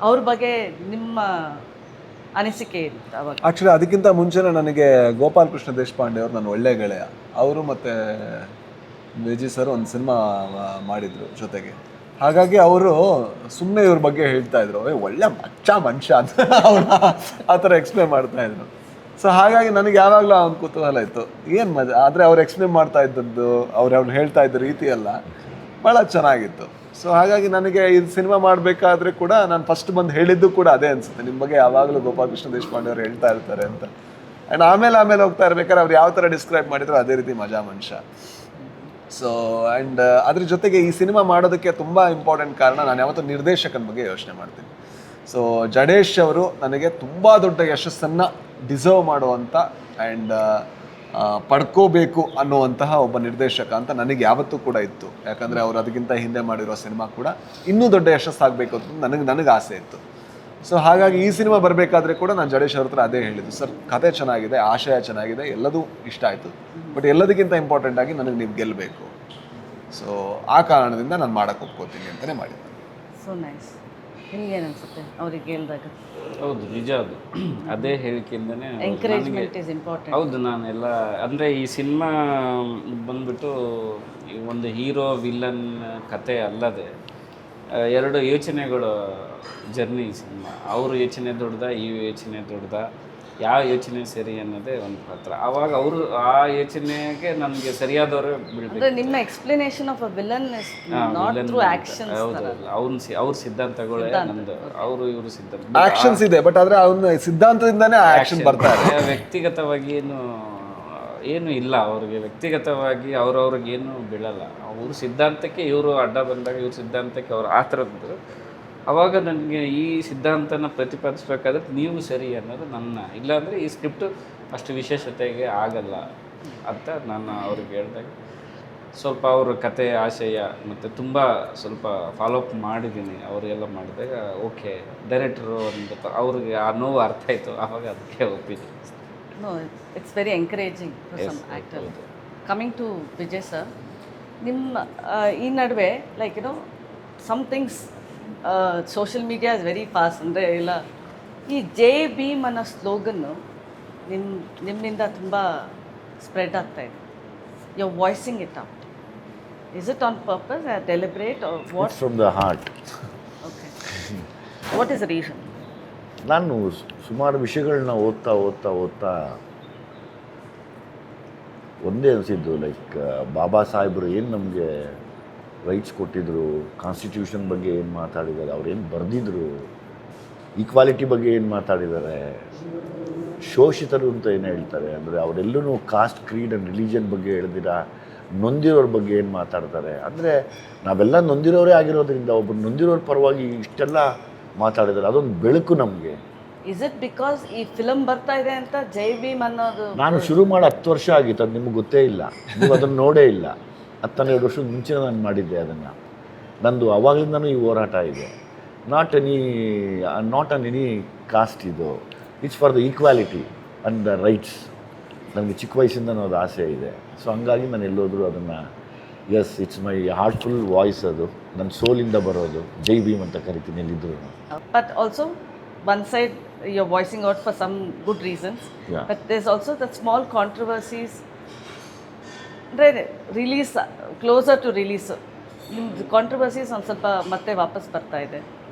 ಅವ್ರ ಬಗ್ಗೆ ನಿಮ್ಮ ಅನಿಸಿಕೆ ಇರುತ್ತೆ ಅವಾಗ? Actually ಅದಕ್ಕಿಂತ ಮುಂಚೆನೇ ನನಗೆ ಗೋಪಾಲ್ ಕೃಷ್ಣ ದೇಶಪಾಂಡೆ ಅವರು ನನ್ನ ಒಳ್ಳೆ ಗೆಳೆಯ. ಅವರು ಮತ್ತು ವಿಜಯ್ ಸರ್ ಒಂದು ಸಿನಿಮಾ ಮಾಡಿದರು ಜೊತೆಗೆ. ಹಾಗಾಗಿ ಅವರು ಸುಮ್ಮನೆ ಇವ್ರ ಬಗ್ಗೆ ಹೇಳ್ತಾ ಇದ್ರು, ಒಳ್ಳೆ ಮನುಷ್ಯ ಅಂತ ಅವ್ರು ಆ ಥರ ಎಕ್ಸ್ಪ್ಲೇನ್ ಮಾಡ್ತಾಯಿದ್ರು. ಸೊ ಹಾಗಾಗಿ ನನಗೆ ಯಾವಾಗಲೂ ಒಂದು ಕುತೂಹಲ ಇತ್ತು, ಏನು ಮಜಾ. ಆದರೆ ಅವ್ರು ಎಕ್ಸ್ಪ್ಲೇನ್ ಮಾಡ್ತಾ ಇದ್ದದ್ದು, ಅವ್ರು ಹೇಳ್ತಾ ಇದ್ದ ರೀತಿ ಎಲ್ಲ ಭಾಳ ಚೆನ್ನಾಗಿತ್ತು. ಸೊ ಹಾಗಾಗಿ ನನಗೆ ಇದು ಸಿನಿಮಾ ಮಾಡಬೇಕಾದ್ರೆ ಕೂಡ ನಾನು ಫಸ್ಟ್ ಬಂದು ಹೇಳಿದ್ದು ಕೂಡ ಅದೇ ಅನಿಸುತ್ತೆ, ನಿಮ್ಮ ಬಗ್ಗೆ ಯಾವಾಗಲೂ ಗೋಪಾಲ್ ಕೃಷ್ಣ ದೇಶಪಾಂಡೆ ಅವ್ರು ಹೇಳ್ತಾ ಇರ್ತಾರೆ ಅಂತ. ಆ್ಯಂಡ್ ಆಮೇಲೆ ಹೋಗ್ತಾ ಇರ್ಬೇಕಾದ್ರೆ ಅವ್ರು ಯಾವ ಥರ ಡಿಸ್ಕ್ರೈಬ್ ಮಾಡಿದ್ರು ಅದೇ ರೀತಿ ಮಜಾ ಮನುಷ್ಯ. ಸೊ ಆ್ಯಂಡ್ ಅದ್ರ ಜೊತೆಗೆ ಈ ಸಿನಿಮಾ ಮಾಡೋದಕ್ಕೆ ತುಂಬ ಇಂಪಾರ್ಟೆಂಟ್ ಕಾರಣ, ನಾನು ಯಾವತ್ತೂ ನಿರ್ದೇಶಕನ ಬಗ್ಗೆ ಯೋಚನೆ ಮಾಡ್ತೀನಿ. ಸೊ ಜಡೇಶ್ ಅವರು ನನಗೆ ತುಂಬ ದೊಡ್ಡ ಯಶಸ್ಸನ್ನು ಡಿಸರ್ವ್ ಮಾಡುವಂಥ ಆ್ಯಂಡ್ ಪಡ್ಕೋಬೇಕು ಅನ್ನುವಂತಹ ಒಬ್ಬ ನಿರ್ದೇಶಕ ಅಂತ ನನಗೆ ಯಾವತ್ತೂ ಕೂಡ ಇತ್ತು. ಯಾಕಂದರೆ ಅವರು ಅದಕ್ಕಿಂತ ಹಿಂದೆ ಮಾಡಿರೋ ಸಿನಿಮಾ ಕೂಡ ಇನ್ನೂ ದೊಡ್ಡ ಯಶಸ್ಸಾಗಬೇಕು ಅಂತ ನನಗೆ ಆಸೆ ಇತ್ತು. ಸೊ ಹಾಗಾಗಿ ಈ ಸಿನಿಮಾ ಬರಬೇಕಾದ್ರೆ ಕೂಡ ನಾನು ಜಡೇಶ್ ಅವ್ರ ಹತ್ರ ಅದೇ ಹೇಳಿದ್ದು, ಸರ್ ಕತೆ ಚೆನ್ನಾಗಿದೆ, ಆಶಯ ಚೆನ್ನಾಗಿದೆ, ಎಲ್ಲದೂ ಇಷ್ಟ ಆಯಿತು, ಬಟ್ ಎಲ್ಲದಕ್ಕಿಂತ ಇಂಪಾರ್ಟೆಂಟಾಗಿ ನನಗೆ ನೀವು ಗೆಲ್ಲಬೇಕು. ಸೊ ಆ ಕಾರಣದಿಂದ ನಾನು ಮಾಡೋಕ್ಕೆ ಒಪ್ಕೋತೀನಿ ಅಂತಲೇ ಮಾಡಿದ್ದೆ. So nice. ನಿಮ್ಗೇನು ಅನ್ಸುತ್ತೆ ಅವ್ರಿಗೆ ಹೇಳಿದಾಗ? ಹೌದು, ನಿಜ ಅದು. ಅದೇ ಹೇಳಿಕೆಯಿಂದನೇ ಎಂಕರೇಜ್ಮೆಂಟ್ ಇಸ್ ಇಂಪಾರ್ಟೆಂಟ್. ಹೌದು. ನಾನೆಲ್ಲ ಅಂದರೆ ಈ ಸಿನಿಮಾ ಬಂದ್ಬಿಟ್ಟು ಈ ಒಂದು ಹೀರೋ ವಿಲನ್ ಕತೆ ಅಲ್ಲದೆ ಎರಡು ಯೋಚನೆಗಳು ಜರ್ನಿ ಈ ಸಿನಿಮಾ. ಅವ್ರ ಯೋಚನೆ ದೊಡ್ಡದ, ಈ ಯೋಚನೆ ದೊಡ್ಡದ, ಯಾವ ಯೋಚನೆ ಸರಿ ಅನ್ನೋದೇ ಒಂದು ಪಾತ್ರ. ಆವಾಗ ಅವರು ಆ ಯೋಚನೆಗೆ ನಮಗೆ ಸರಿಯಾದವರೇ ಬೀಳ್ಬೇಕು. ಅಂದ್ರೆ ನಿಮ್ಮ explanation of a villain is not through actions. ಅವ್ರ ಸಿದ್ಧಾಂತಗಳೇ ನಮ್ದು, ಇವರು ಸಿದ್ಧಾಂತ ಆಕ್ಷನ್ಸ್ ಇದೆ, ಬಟ್ ಆದ್ರೆ ಅವನ ಸಿದ್ಧಾಂತದಿಂದಾನೇ ಆಕ್ಷನ್ ಬರ್ತಾರೆ. ವ್ಯಕ್ತಿಗತವಾಗಿ ಏನು ಇಲ್ಲ ಅವ್ರಿಗೆ. ವ್ಯಕ್ತಿಗತವಾಗಿ ಅವ್ರವ್ರಿಗೇನು ಬೀಳಲ್ಲ. ಅವ್ರ ಸಿದ್ಧಾಂತಕ್ಕೆ ಇವರು ಅಡ್ಡ ಬಂದಾಗ ಇವ್ರ ಸಿದ್ಧಾಂತಕ್ಕೆ ಅವ್ರು ಆ ಥರದ್ದು. ಅವಾಗ ನನಗೆ ಈ ಸಿದ್ಧಾಂತನ ಪ್ರತಿಪಾದಿಸ್ಬೇಕಾದ್ರೆ ನೀವು ಸರಿ ಅನ್ನೋದು ನನ್ನ. ಇಲ್ಲಾಂದರೆ ಈ ಸ್ಕ್ರಿಪ್ಟು ಅಷ್ಟು ವಿಶೇಷತೆಗೆ ಆಗಲ್ಲ ಅಂತ ನಾನು ಅವ್ರಿಗೆ ಹೇಳಿದಾಗ ಸ್ವಲ್ಪ ಅವ್ರ ಕತೆ ಆಶಯ ಮತ್ತು ತುಂಬ ಸ್ವಲ್ಪ ಫಾಲೋಅಪ್ ಮಾಡಿದ್ದೀನಿ. ಅವರೆಲ್ಲ ಮಾಡಿದಾಗ ಓಕೆ ಡೈರೆಕ್ಟ್ರು ಒಂದು ಅವ್ರಿಗೆ ಆ ನೋವು ಅರ್ಥ ಆಯಿತು. ಆವಾಗ ಅದಕ್ಕೆ ಒಪ್ಪಿದ್ದೆ. No, it's very encouraging for some actor. Coming to Vijay sir, ನಿಮ್ಮ ಈ ನಡುವೆ like some things social media is very fast. ಅಂದರೆ ಇಲ್ಲ, ಈ ಜೈ ಭೀಮ್ ಅನ್ನೋ ಸ್ಲೋಗನ್ನು ನಿಮ್ಮಿಂದ ತುಂಬ ಸ್ಪ್ರೆಡ್ ಆಗ್ತಾ ಇದೆ. You are voicing it out. Is it on purpose, deliberate, what? From the heart. Okay, what is the reason? ನಾನು ಸುಮಾರು ವಿಷಯಗಳನ್ನ ಓದ್ತಾ ಒಂದೇ ಅನಿಸಿದ್ದು, ಲೈಕ್ ಬಾಬಾ ಸಾಹೇಬರು ಏನು ನಮಗೆ ರೈಟ್ಸ್ ಕೊಟ್ಟಿದ್ರು, ಕಾನ್ಸ್ಟಿಟ್ಯೂಷನ್ ಬಗ್ಗೆ ಏನು ಮಾತಾಡಿದ್ದಾರೆ, ಅವ್ರು ಏನು ಬರೆದಿದ್ರು, ಈಕ್ವಾಲಿಟಿ ಬಗ್ಗೆ ಏನು ಮಾತಾಡಿದ್ದಾರೆ, ಶೋಷಿತರು ಅಂತ ಏನು ಹೇಳ್ತಾರೆ, ಅಂದರೆ ಅವರೆಲ್ಲೂ ಕಾಸ್ಟ್, ಕ್ರೀಡ್ ಆ್ಯಂಡ್ ರಿಲಿಜನ್ ಬಗ್ಗೆ ಹೇಳ್ದಿರ ನೊಂದಿರೋರ ಬಗ್ಗೆ ಏನು ಮಾತಾಡ್ತಾರೆ. ಅಂದರೆ ನಾವೆಲ್ಲ ನೊಂದಿರೋರೇ ಆಗಿರೋದ್ರಿಂದ ಒಬ್ಬರು ನೊಂದಿರೋರ ಪರವಾಗಿ ಇಷ್ಟೆಲ್ಲ ಮಾತಾಡಿದ್ದಾರೆ. ಅದೊಂದು ಬೆಳಕು ನಮಗೆ. ಇಸ್ ಇಟ್ ಬಿಕಾಸ್ ಈ ಫಿಲಮ್ ಬರ್ತಾ ಇದೆ ಅಂತ ಜೈ ಭೀಮ್ ಅನ್ನೋದು? ನಾನು ಶುರು ಮಾಡಿ 10 ವರ್ಷ ಆಗಿತ್ತು, ಅದು ನಿಮ್ಗೆ ಗೊತ್ತೇ ಇಲ್ಲ, ನೀವು ಅದನ್ನು ನೋಡೇ ಇಲ್ಲ. 12 ವರ್ಷದ ಮುಂಚೆ ನಾನು ಮಾಡಿದ್ದೆ ಅದನ್ನು. ನಂದು ಆವಾಗಲಿಂದನೂ ಈ ಹೋರಾಟ ಇದೆ. Not on any cost. ಇದು it's for the equality and the rights. ನನಗೆ ಚಿಕ್ಕ ವಯಸ್ಸಿಂದನೂ ಅದು ಆಸೆ ಇದೆ. ಸೊ ಹಂಗಾಗಿ ನಾನು ಎಲ್ಲೋದ್ರೂ ಅದನ್ನು, yes, it's my heartful voice. ಅದು ನನ್ನ ಸೋಲಿಂದ ಬರೋದು. ಜೈ ಭೀಮ್ ಅಂತ ಕರಿತೀನಿ ಎಲ್ಲಿದ್ದರೂ. But also one side you're voicing out for some good reasons, yeah, but there's also the small controversies release closer to release. ನಿಮ್ದು ಕಾಂಟ್ರವರ್ಸೀಸ್ ಒಂದು ಸ್ವಲ್ಪ ಮತ್ತೆ ವಾಪಸ್ ಬರ್ತಾ ಇದೆ.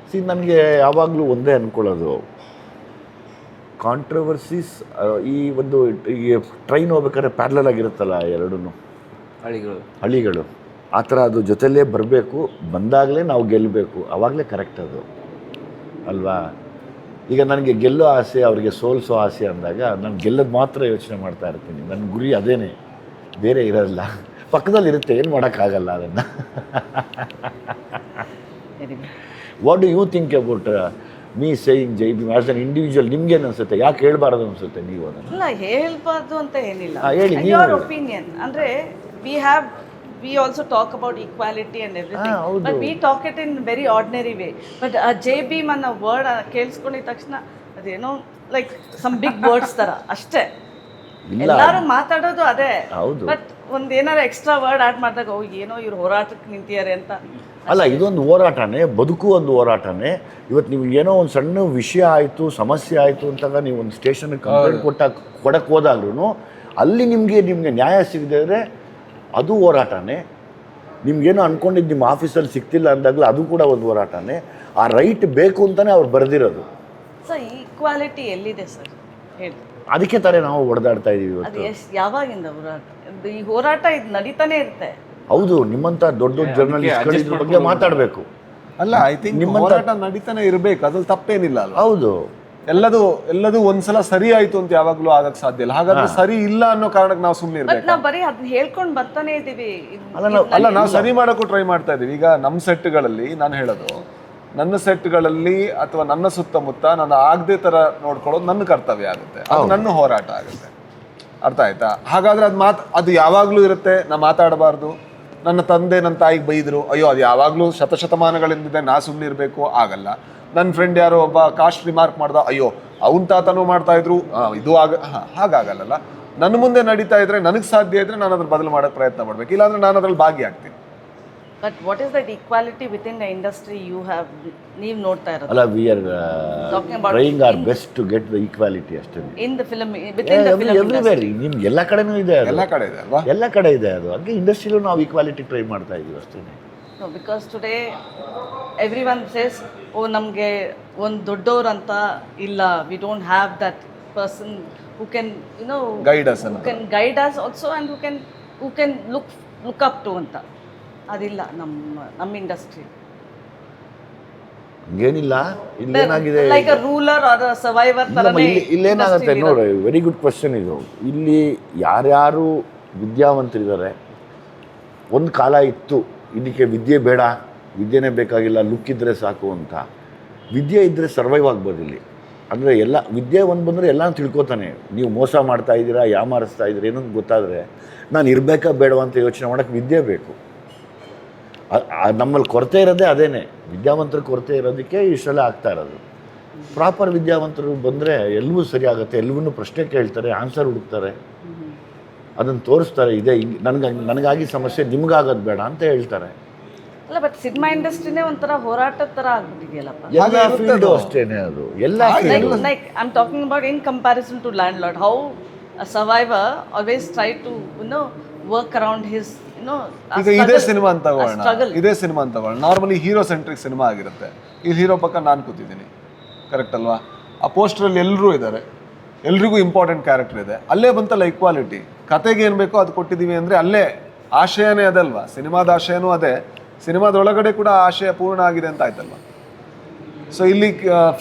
ನನಗೆ ಯಾವಾಗಲೂ ಒಂದೇ ಅಂದ್ಕೊಳ್ಳೋದು, ಕಾಂಟ್ರವರ್ಸೀಸ್ ಈ ಒಂದು ಈ ಟ್ರೈನ್ ಹೋಗ್ಬೇಕಾದ್ರೆ ಪ್ಯಾರಲಲ್ ಆಗಿರುತ್ತಲ್ಲ ಎರಡೂ ಹಳಿಗಳು, ಆ ಥರ ಅದು ಜೊತೆಲೇ ಬರಬೇಕು. ಬಂದಾಗಲೇ ನಾವು ಗೆಲ್ಲಬೇಕು, ಆವಾಗಲೇ ಕರೆಕ್ಟ್ ಅದು ಅಲ್ವಾ? ಈಗ ನನಗೆ ಗೆಲ್ಲೋ ಆಸೆ, ಅವರಿಗೆ ಸೋಲಿಸೋ ಆಸೆ ಅಂದಾಗ ನಾನು ಗೆಲ್ಲೋದು ಮಾತ್ರ ಯೋಚನೆ ಮಾಡ್ತಾ ಇರ್ತೀನಿ. ನನ್ನ ಗುರಿ ಅದೇನೇ, ಬೇರೆ ಇರೋಲ್ಲ. ಪಕ್ಕದಲ್ಲಿರುತ್ತೆ, ಏನು ಮಾಡೋಕ್ಕಾಗಲ್ಲ ಅದನ್ನು. What do you think about me saying Jai Bhim as an individual? ನಿಮ್ಗೇನು ಅನಿಸುತ್ತೆ? ಯಾಕೆ ಹೇಳ್ಬಾರ್ದು ಅನಿಸುತ್ತೆ ನೀವು ಅದನ್ನು? ಇಲ್ಲ, ಹೇಳ್ಬಾರ್ದು ಅಂತ ಏನಿಲ್ಲ. ಹೇಳಿ, ಯುವರ್ ಒಪಿನಿಯನ್. ಅಂದರೆ we also talk about equality and everything, but we talk it in very ordinary way. But ಜೈ ಭೀಮ್ ಅನ್ನೋ ವರ್ಡ್ ಕೇಳಿಸ್ಕೊಂಡಿದ ತಕ್ಷಣ ಅದೇನೋ ಲೈಕ್ ಸಮ್ ಬಿಗ್ ವರ್ಡ್ಸ್ ಥರ ಅಷ್ಟೇ. ಎಲ್ಲರೂ ಮಾತಾಡೋದು ಅದೇ. ಬಟ್ ಒಂದು ಏನಾರು ಎಕ್ಸ್ಟ್ರಾ ವರ್ಡ್ ಆಡ್ ಮಾಡಿದಾಗ ಏನೋ ಇವ್ರು ಹೋರಾಟಕ್ಕೆ ನಿಂತಿದ್ದಾರೆ ಅಂತ ಅಲ್ಲ. ಇದೊಂದು ಹೋರಾಟನೇ, ಬದುಕು ಒಂದು ಹೋರಾಟನೇ. ಇವತ್ತು ನೀವು ಏನೋ ಒಂದು ಸಣ್ಣ ವಿಷಯ ಆಯಿತು, ಸಮಸ್ಯೆ ಆಯಿತು ಅಂತಾಗ ನೀವು ಒಂದು ಸ್ಟೇಷನ್ಗೆ ಕಂಪ್ಲೇಂಟ್ ಕೊಡಕ್ಕೆ ಹೋದಾಗ್ಲೂ ಅಲ್ಲಿ ನಿಮಗೆ ನ್ಯಾಯ ಸಿಗದೆ ಅದು ಹೋರಾಟನೇ. ನಿಮ್ಗೇನೋ ಅಂದ್ಕೊಂಡಿದ್ದು ನಿಮ್ಮ ಆಫೀಸಲ್ಲಿ ಸಿಗ್ತಿಲ್ಲ ಅಂದಾಗಲೂ ಅದು ಕೂಡ ಒಂದು ಹೋರಾಟನೇ. ಆ ರೈಟ್ ಬೇಕು ಅಂತಲೇ ಅವ್ರು ಬರೆದಿರೋದು. ಸರ್, ಈಕ್ವಾಲಿಟಿ ಎಲ್ಲಿದೆ ಸರ್ ಹೇಳಿ? ಅದಕ್ಕೆ ತಾನೇ ನಾವು ಹೊಡೆದಾಡ್ತಾ ಇದ್ದೀವಿ ಇವತ್ತು. ಯಾವಾಗಿಂದ ಹೋರಾಟ? ಈ ಹೋರಾಟ ಇದು ನಡೀತಾನೆ ಇರುತ್ತೆ. ಹೌದು, ನಿಮ್ಮಂಥ ದೊಡ್ಡ ದೊಡ್ಡ ಜರ್ನಲಿಸ್ಟ್ಗಳು ಇದ್ರ ಬಗ್ಗೆ ಮಾತಾಡಬೇಕು. ಅಲ್ಲ, ಐ ಥಿಂಕ್ ಹೋರಾಟ ನಡೀತಾನೆ ಇರಬೇಕು, ಅದ್ರಲ್ಲಿ ತಪ್ಪೇನಿಲ್ಲ ಅಲ್ಲ. ಹೌದು, ಎಲ್ಲದೂ ಒಂದ್ಸಲ ಸರಿ ಆಯ್ತು ಅಂತ ಯಾವಾಗ್ಲೂ ಆಗಕ್ ಸಾಧ್ಯ ಇಲ್ಲ. ಹಾಗಾದ್ರೆ ಸರಿ ಇಲ್ಲ ಅನ್ನೋ ಕಾರಣಕ್ಕೆ ನಾವು ಸುಮ್ಮನೆ ಇರ್ಬೇಕು. ನಾವು ಬರೀ ಅದನ್ನ ಹೇಳ್ಕೊಂಡು ಬರ್ತಾನೆ ಇದೀವಿ. ಅಲ್ಲ, ನಾವು ಸರಿ ಮಾಡಕ್ಕೂ ಟ್ರೈ ಮಾಡ್ತಾ ಇದೀವಿ. ಈಗ ನಮ್ಮ ಸೆಟ್ಗಳಲ್ಲಿ ನಾನು ಹೇಳೋದು, ನನ್ನ ಸೆಟ್ಗಳಲ್ಲಿ ಅಥವಾ ನನ್ನ ಸುತ್ತಮುತ್ತ ನಾನು ಆಗದೆ ತರ ನೋಡ್ಕೊಳ್ಳೋದು ನನ್ನ ಕರ್ತವ್ಯ ಆಗುತ್ತೆ, ಅದು ನನ್ನ ಹೋರಾಟ ಆಗುತ್ತೆ. ಅರ್ಥ ಆಯ್ತಾ? ಹಾಗಾದ್ರೆ ಅದು ಯಾವಾಗ್ಲೂ ಇರುತ್ತೆ. ನಾ ಮಾತಾಡಬಾರ್ದು. ನನ್ನ ತಂದೆ ನನ್ನ ತಾಯಿಗೆ ಬೈದ್ರು, ಅಯ್ಯೋ ಅದು ಯಾವಾಗ್ಲೂ ಶತಶತಮಾನಗಳಿಂದಿದೆ, ನಾ ಸುಮ್ಮನೆ ಇರಬೇಕು, ಆಗಲ್ಲ. ನನ್ನ ಫ್ರೆಂಡ್ ಯಾರೋ ಒಬ್ಬ ಕಾಸ್ಟ್ ರಿಮಾರ್ಕ್ ಮಾಡ್ದ, ಅಯ್ಯೋ ಅವನ್ ತಾತನೂ ಮಾಡ್ತಾ ಇದ್ರು, ಇದು ಹಾಗಾಗಲ್ಲ. ನನ್ನ ಮುಂದೆ ನಡೀತಾ ಇದ್ರೆ, ನನಗೆ ಸಾಧ್ಯ ಇದ್ರೆ ನಾನು ಅದ್ರ ಬದಲು ಮಾಡೋಕ್ಕೆ ಪ್ರಯತ್ನ ಮಾಡ್ಬೇಕು. ಇಲ್ಲಾಂದ್ರೆ ನಾನು ಅದ್ರಲ್ಲಿ ಭಾಗಿಯಾಗ್ತೀನಿ. But what is that equality within the industry you have, ನೀವು ನೋಡ್ತಾ ಇರೋದು? ಅಲ್ಲ, we are Talking about trying our best to get the equality ಅಷ್ಟೇ. In the film, within the film everywhere, ನಿಮ್ಗೆ ಎಲ್ಲ ಕಡೆನೂ ಇದೆ ಅದು. ಎಲ್ಲ ಕಡೆ ಇದೆ ಅಲ್ವಾ? ಎಲ್ಲ ಕಡೆ ಇದೆ ಅದು. ಹಾಗೆ ಇಂಡಸ್ಟ್ರಿಲೂ ನಾವು ಈಕ್ವಾಲಿಟಿ ಟ್ರೈ ಮಾಡ್ತಾ ಇದೀವಿ ಅಷ್ಟೇ. No, because today everyone says, oh, ನಮಗೆ ಒಂದು ದೊಡ್ಡೋರು ಅಂತ ಇಲ್ಲ, we don't have that person who can, you know, guide us who can guide us also and who can look up to ಅಂತ. ಅದಿಲ್ಲ ನಮ್ಮ ಇಂಡಸ್ಟ್ರಿ. ಏನಿಲ್ಲ, ಇಲ್ಲೇನಾಗಿದೆ, like a ruler or a survivor ತರನೇ ಇಲ್ಲೇನಾಗುತ್ತೆ ನೋಡಿ. ವೆರಿ ಗುಡ್ ಕ್ವಶನ್ ಇದು. ಇಲ್ಲಿ ಯಾರ್ಯಾರು ವಿದ್ಯಾವಂತರಿದ್ದಾರೆ, ಒಂದು ಕಾಲ ಇತ್ತು ಇದಕ್ಕೆ ವಿದ್ಯೆ ಬೇಡ, ವಿದ್ಯೆನೇ ಬೇಕಾಗಿಲ್ಲ, ಲುಕ್ ಇದ್ದರೆ ಸಾಕು ಅಂತ. ವಿದ್ಯೆ ಇದ್ದರೆ ಸರ್ವೈವ್ ಆಗ್ಬೋದು ಇಲ್ಲಿ. ಅಂದರೆ ಎಲ್ಲ ವಿದ್ಯೆ ಒಂದು ಬಂದರೆ ಎಲ್ಲನೂ ತಿಳ್ಕೊತಾನೆ. ನೀವು ಮೋಸ ಮಾಡ್ತಾ ಇದ್ದೀರಾ, ಯಾಮಾರಿಸ್ತಾ ಇದ್ದೀರಾ ಏನಂತ ಗೊತ್ತಾದರೆ ನಾನು ಇರಬೇಕಾ ಬೇಡವಾ ಅಂತ ಯೋಚನೆ ಮಾಡೋಕ್ಕೆ ವಿದ್ಯೆ ಬೇಕು. ನಮ್ಮಲ್ಲಿ ಕೊರತೆ ಇರೋದೇ ಅದೇನೆ, ವಿದ್ಯಾವಂತರ ಕೊರತೆ ಇರೋದಕ್ಕೆ ಇಷ್ಟೆಲ್ಲ ಆಗ್ತಾ ಇರೋದು. ಪ್ರಾಪರ್ ವಿದ್ಯಾವಂತರು ಬಂದರೆ ಎಲ್ಲವೂ ಸರಿ ಆಗುತ್ತೆ. ಎಲ್ಲವನ್ನೂ ಪ್ರಶ್ನೆ ಕೇಳ್ತಾರೆ, ಆನ್ಸರ್ ಹುಡುಕ್ತಾರೆ, ಅದನ್ನು ತೋರಿಸ್ತಾರೆ. ಇದೆ ನನಗಾಗಿ ಸಮಸ್ಯೆ, ನಿಮ್ಗಾಗೋದು ಬೇಡ ಅಂತ ಹೇಳ್ತಾರೆ. ಅಲ್ಲ, ಬಟ್ ಸಿನಿಮಾ ಇಂಡಸ್ಟ್ರಿನೇ ಒಂಥರ ಹೋರಾಟದ ಥರ ಆಗ್ಬಿಟ್ಟಿದೆಯಲ್ಲಪ್ಪ. ಎಲ್ಲ ಫೀಲ್ಡು ಅಷ್ಟೇನೆ ಅದು. ಎಲ್ಲ like I am talking about in comparison to landlord, how a survivor always try to work around his ಈಗ ಇದೇ ಸಿನಿಮಾ ಅಂತ ತಗೊಳ್ಳೋಣ. ನಾರ್ಮಲಿ ಹೀರೋ ಸೆಂಟ್ರಿಕ್ ಸಿನಿಮಾ ಆಗಿರುತ್ತೆ. ಇಲ್ಲಿ ಹೀರೋ ಪಕ್ಕ ನಾನು ಕೂತಿದ್ದೀನಿ, ಕರೆಕ್ಟ್ ಅಲ್ವಾ? ಆ ಪೋಸ್ಟರಲ್ಲಿ ಎಲ್ಲರೂ ಇದ್ದಾರೆ, ಎಲ್ರಿಗೂ ಇಂಪಾರ್ಟೆಂಟ್ ಕ್ಯಾರೆಕ್ಟರ್ ಇದೆ. ಅಲ್ಲೇ ಬಂತಲ್ಲ ಈಕ್ವಾಲಿಟಿ. ಕತೆಗೆ ಏನು ಬೇಕೋ ಅದು ಕೊಟ್ಟಿದ್ದೀವಿ ಅಂದರೆ ಅಲ್ಲೇ ಆಶಯನೇ ಅದಲ್ವಾ? ಸಿನಿಮಾದ ಆಶಯನೂ ಅದೇ, ಸಿನಿಮಾದೊಳಗಡೆ ಕೂಡ ಆಶಯ ಪೂರ್ಣ ಆಗಿದೆ ಅಂತ ಆಯ್ತಲ್ವ? ಸೊ ಇಲ್ಲಿ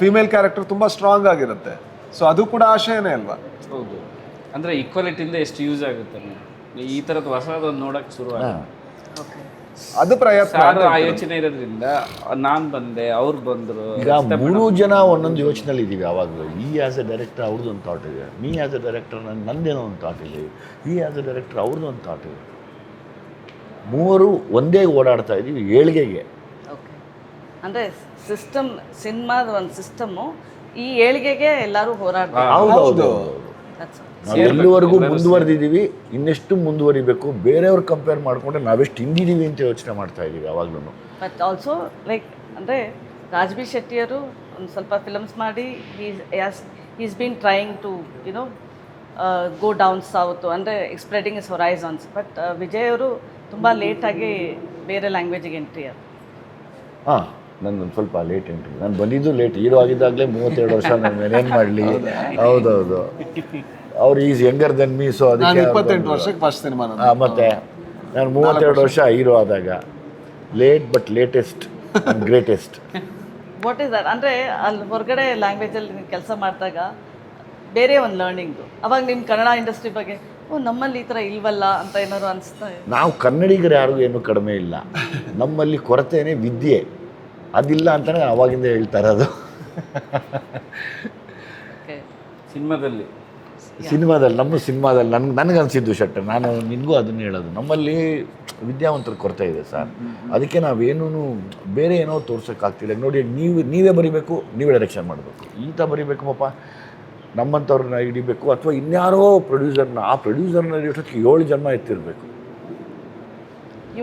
ಫಿಮೇಲ್ ಕ್ಯಾರೆಕ್ಟರ್ ತುಂಬ ಸ್ಟ್ರಾಂಗ್ ಆಗಿರುತ್ತೆ. ಸೊ ಅದು ಕೂಡ ಆಶಯನೇ ಅಲ್ವಾ? ಹೌದು. ಅಂದರೆ ಈಕ್ವಾಲಿಟಿಯಿಂದ ಎಷ್ಟು ಯೂಸ್ ಆಗುತ್ತೆ ಈ ಥರದ್ದು ಹೊಸದೊಂದು ನೋಡೋಕ್ಕೆ ಶುರು ಅದು ಪ್ರಯತ್ನ. ಆ ಯೋಚನೆ ಇರೋದ್ರಿಂದ ನಾನು ಬಂದೆ, ಅವ್ರು ಬಂದರು. ಈಗ 3 ಜನ ಒಂದೊಂದು ಯೋಚನೆಯಲ್ಲಿ ಇದ್ದೀವಿ ಯಾವಾಗಲೂ. ಈ ಆ್ಯಸ್ ಎ ಡೈರೆಕ್ಟರ್ ಅವ್ರದ್ದು ಒಂದು ಥಾಟ್ ಇದೆ, ಮೀ ಆ್ಯಸ್ ಎ ಡೈರೆಕ್ಟರ್ ನಂದೇನೋ ಒಂದು ಥಾಟ್ ಇದೆ, ಈ ಆ್ಯಸ್ ಎ ಡೈರೆಕ್ಟರ್ ಅವ್ರದ್ದು ಒಂದು ಥಾಟ್ ಇದೆ. 3 ಒಂದೇ ಓಡಾಡ್ತಾ ಇದ್ದೀವಿ ಏಳಿಗೆಗೆ. ಓಕೆ, ಅಂದರೆ ಸಿಸ್ಟಮ್, ಸಿನಿಮಾದ ಒಂದು ಸಿಸ್ಟಮ್ಮು ಈ ಏಳಿಗೆಗೆ ಎಲ್ಲರೂ ಹೋರಾಡ್ತಾರೆ. ಹೌದು, ನಾವು ಎಲ್ಲಿವರೆಗೂ ಮುಂದುವರೆದಿದ್ದೀವಿ, ಇನ್ನೆಷ್ಟು ಮುಂದುವರಿಬೇಕು, ಬೇರೆಯವ್ರು ಕಂಪೇರ್ ಮಾಡಿಕೊಂಡ್ರೆ ನಾವೆಷ್ಟು ಹಿಂದಿದ್ದೀವಿ ಅಂತ ಯೋಚನೆ ಮಾಡ್ತಾ ಇದ್ದೀವಿ ಯಾವಾಗಲೂ. ಬಟ್ ಆಲ್ಸೋ ಲೈಕ್ ಅಂದರೆ ರಾಜ್ಬಿ ಶೆಟ್ಟಿಯವರು ಒಂದು ಸ್ವಲ್ಪ ಫಿಲಮ್ಸ್ ಮಾಡಿ is been trying to go down south, ಅಂದರೆ spreading his horizons. But Vijay ಅವರು ತುಂಬ ಲೇಟಾಗಿ ಬೇರೆ ಲ್ಯಾಂಗ್ವೇಜಿಗೆ ಎಂಟ್ರಿ ಅದು. ಹಾಂ, ನಂದೊಂದು ಸ್ವಲ್ಪ ಲೇಟ್ ಎಂಟ್ರಿ. ನಾನು ಬಂದಿದ್ದು ಲೇಟ್. ಹೀರೋ ಆಗಿದ್ದಾಗಲೇ 32 ವರ್ಷ. ನಾನು ಏನು ಮಾಡಲಿ? ಹೌದೌದು, ಅವ್ರು is younger than me. So ಅದಕ್ಕೆ 28 ವರ್ಷಕ್ಕೆ ಫಸ್ಟ್ ಸಿನಿಮಾ. ಮತ್ತು ನಾನು 32 ವರ್ಷ ಹೀರೋ ಆದಾಗ. Late but latest and greatest. What is that? ಅಂದರೆ ಅಲ್ಲಿ ಹೊರಗಡೆ ಲ್ಯಾಂಗ್ವೇಜಲ್ಲಿ ನೀವು ಕೆಲಸ ಮಾಡಿದಾಗ ಬೇರೆ ಒಂದು ಲರ್ನಿಂಗು. ಅವಾಗ ನಿಮ್ಮ ಕನ್ನಡ ಇಂಡಸ್ಟ್ರಿ ಬಗ್ಗೆ ನಮ್ಮಲ್ಲಿ ಈ ಥರ ಇಲ್ವಲ್ಲ ಅಂತ ಏನಾದ್ರು ಅನಿಸ್ತಾ? ನಾವು ಕನ್ನಡಿಗರು ಯಾರಿಗೂ ಏನೂ ಕಡಿಮೆ ಇಲ್ಲ. ನಮ್ಮಲ್ಲಿ ಕೊರತೆನೇ ವಿದ್ಯೆ. ಅದಿಲ್ಲ ಅಂತಲೇ ಅವಾಗಿಂದ ಹೇಳ್ತಾ ಇರೋದು. ನಮ್ಮ ಸಿನಿಮಾದಲ್ಲಿ ನನಗನ್ಸಿದ್ದು ಶೆಟ್ಟರ್, ನಾನು ನಿನಗೂ ಅದನ್ನು ಹೇಳೋದು, ನಮ್ಮಲ್ಲಿ ವಿದ್ಯಾವಂತರ ಕೊರತೆ ಇದೆ ಸರ್. ಅದಕ್ಕೆ ನಾವೇನೂ ಬೇರೆ ಏನೋ ತೋರ್ಸೋಕ್ಕಾಗ್ತಿಲ್ಲ. ನೋಡಿ, ನೀವೇ ಬರಿಬೇಕು, ನೀವೇ ಡೈರೆಕ್ಷನ್ ಮಾಡಬೇಕು. ಈತ ಬರಿಬೇಕು ಪಾಪ, ನಮ್ಮಂಥವ್ರನ್ನ ಹಿಡಿಬೇಕು, ಅಥವಾ ಇನ್ಯಾರೋ ಪ್ರೊಡ್ಯೂಸರ್ನ, ಆ ಪ್ರೊಡ್ಯೂಸರ್ನ ಹಿಡಿಯೋಷ್ಟೊತ್ತಿಗೆ 7 ಜನ್ಮ ಎತ್ತಿರಬೇಕು.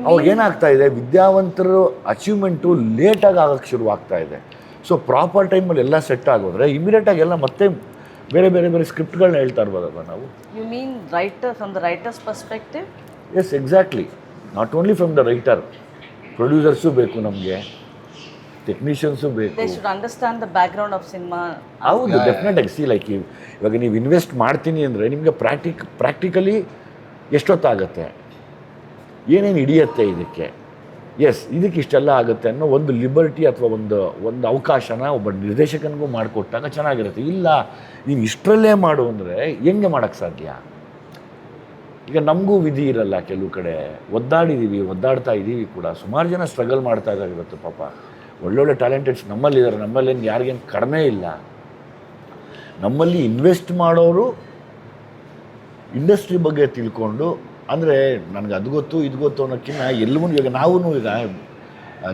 ಅವಾಗ ಏನಾಗ್ತಾ ಇದೆ, ವಿದ್ಯಾವಂತರು ಅಚೀವ್ಮೆಂಟು ಲೇಟಾಗಿ ಆಗೋಕ್ಕೆ ಶುರುವಾಗ್ತಾ ಇದೆ. ಸೊ ಪ್ರಾಪರ್ ಟೈಮಲ್ಲಿ ಎಲ್ಲ ಸೆಟ್ ಆಗೋದ್ರೆ ಇಮಿಡಿಯೇಟಾಗಿ ಎಲ್ಲ ಮತ್ತೆ ಬೇರೆ ಬೇರೆ ಬೇರೆ ಸ್ಕ್ರಿಪ್ಟ್ಗಳನ್ನ ಹೇಳ್ತಾ ಇರ್ಬೋದಲ್ವ ನಾವು. You mean writer, from the writer's perspective? Yes, exactly. Not only from the writer, producers ಬೇಕು ನಮಗೆ, ಟೆಕ್ನಿಷಿಯನ್ಸು ಬೇಕು. They should understand the background of cinema. ಹೌದು, ಡೆಫಿನೆಟಾಗಿ. ಸಿ ಲೈಕ್ ಇವಾಗ ನೀವು ಇನ್ವೆಸ್ಟ್ ಮಾಡ್ತೀನಿ ಅಂದರೆ ನಿಮಗೆ ಪ್ರಾಕ್ಟಿಕಲಿ ಎಷ್ಟೊತ್ತಾಗುತ್ತೆ, ಏನೇನು ಹಿಡಿಯುತ್ತೆ ಇದಕ್ಕೆ. ಎಸ್, ಇದಕ್ಕೆ ಇಷ್ಟೆಲ್ಲ ಆಗುತ್ತೆ ಅನ್ನೋ ಒಂದು ಲಿಬರ್ಟಿ ಅಥವಾ ಒಂದು ಅವಕಾಶನ ಒಬ್ಬ ನಿರ್ದೇಶಕನಿಗೂ ಮಾಡಿಕೊಟ್ಟಾಗ ಚೆನ್ನಾಗಿರುತ್ತೆ. ಇಲ್ಲ, ನೀವು ಇಷ್ಟರಲ್ಲೇ ಮಾಡು ಅಂದರೆ ಹೆಂಗೆ ಮಾಡೋಕ್ಕೆ ಸಾಧ್ಯ? ಈಗ ನಮಗೂ ವಿಧಿ ಇರಲ್ಲ, ಕೆಲವು ಕಡೆ ಒದ್ದಾಡ್ತಾ ಇದ್ದೀವಿ ಕೂಡ. ಸುಮಾರು ಜನ ಸ್ಟ್ರಗಲ್ ಮಾಡ್ತಾ ಇದ್ದಾರೆ ಇವತ್ತು ಪಾಪ. ಒಳ್ಳೊಳ್ಳೆ ಟ್ಯಾಲೆಂಟೆಡ್ಸ್ ನಮ್ಮಲ್ಲಿದ್ದಾರೆ, ನಮ್ಮಲ್ಲೇನು ಯಾರಿಗೇನು ಕಡಿಮೆ ಇಲ್ಲ. ನಮ್ಮಲ್ಲಿ ಇನ್ವೆಸ್ಟ್ ಮಾಡೋರು ಇಂಡಸ್ಟ್ರಿ ಬಗ್ಗೆ ತಿಳ್ಕೊಂಡು, ಅಂದರೆ ನನಗೆ ಅದು ಗೊತ್ತು ಇದು ಗೊತ್ತು ಅನ್ನೋಕ್ಕಿಂತ ಎಲ್ಲವೂ. ಈಗ ನಾವು ಈಗ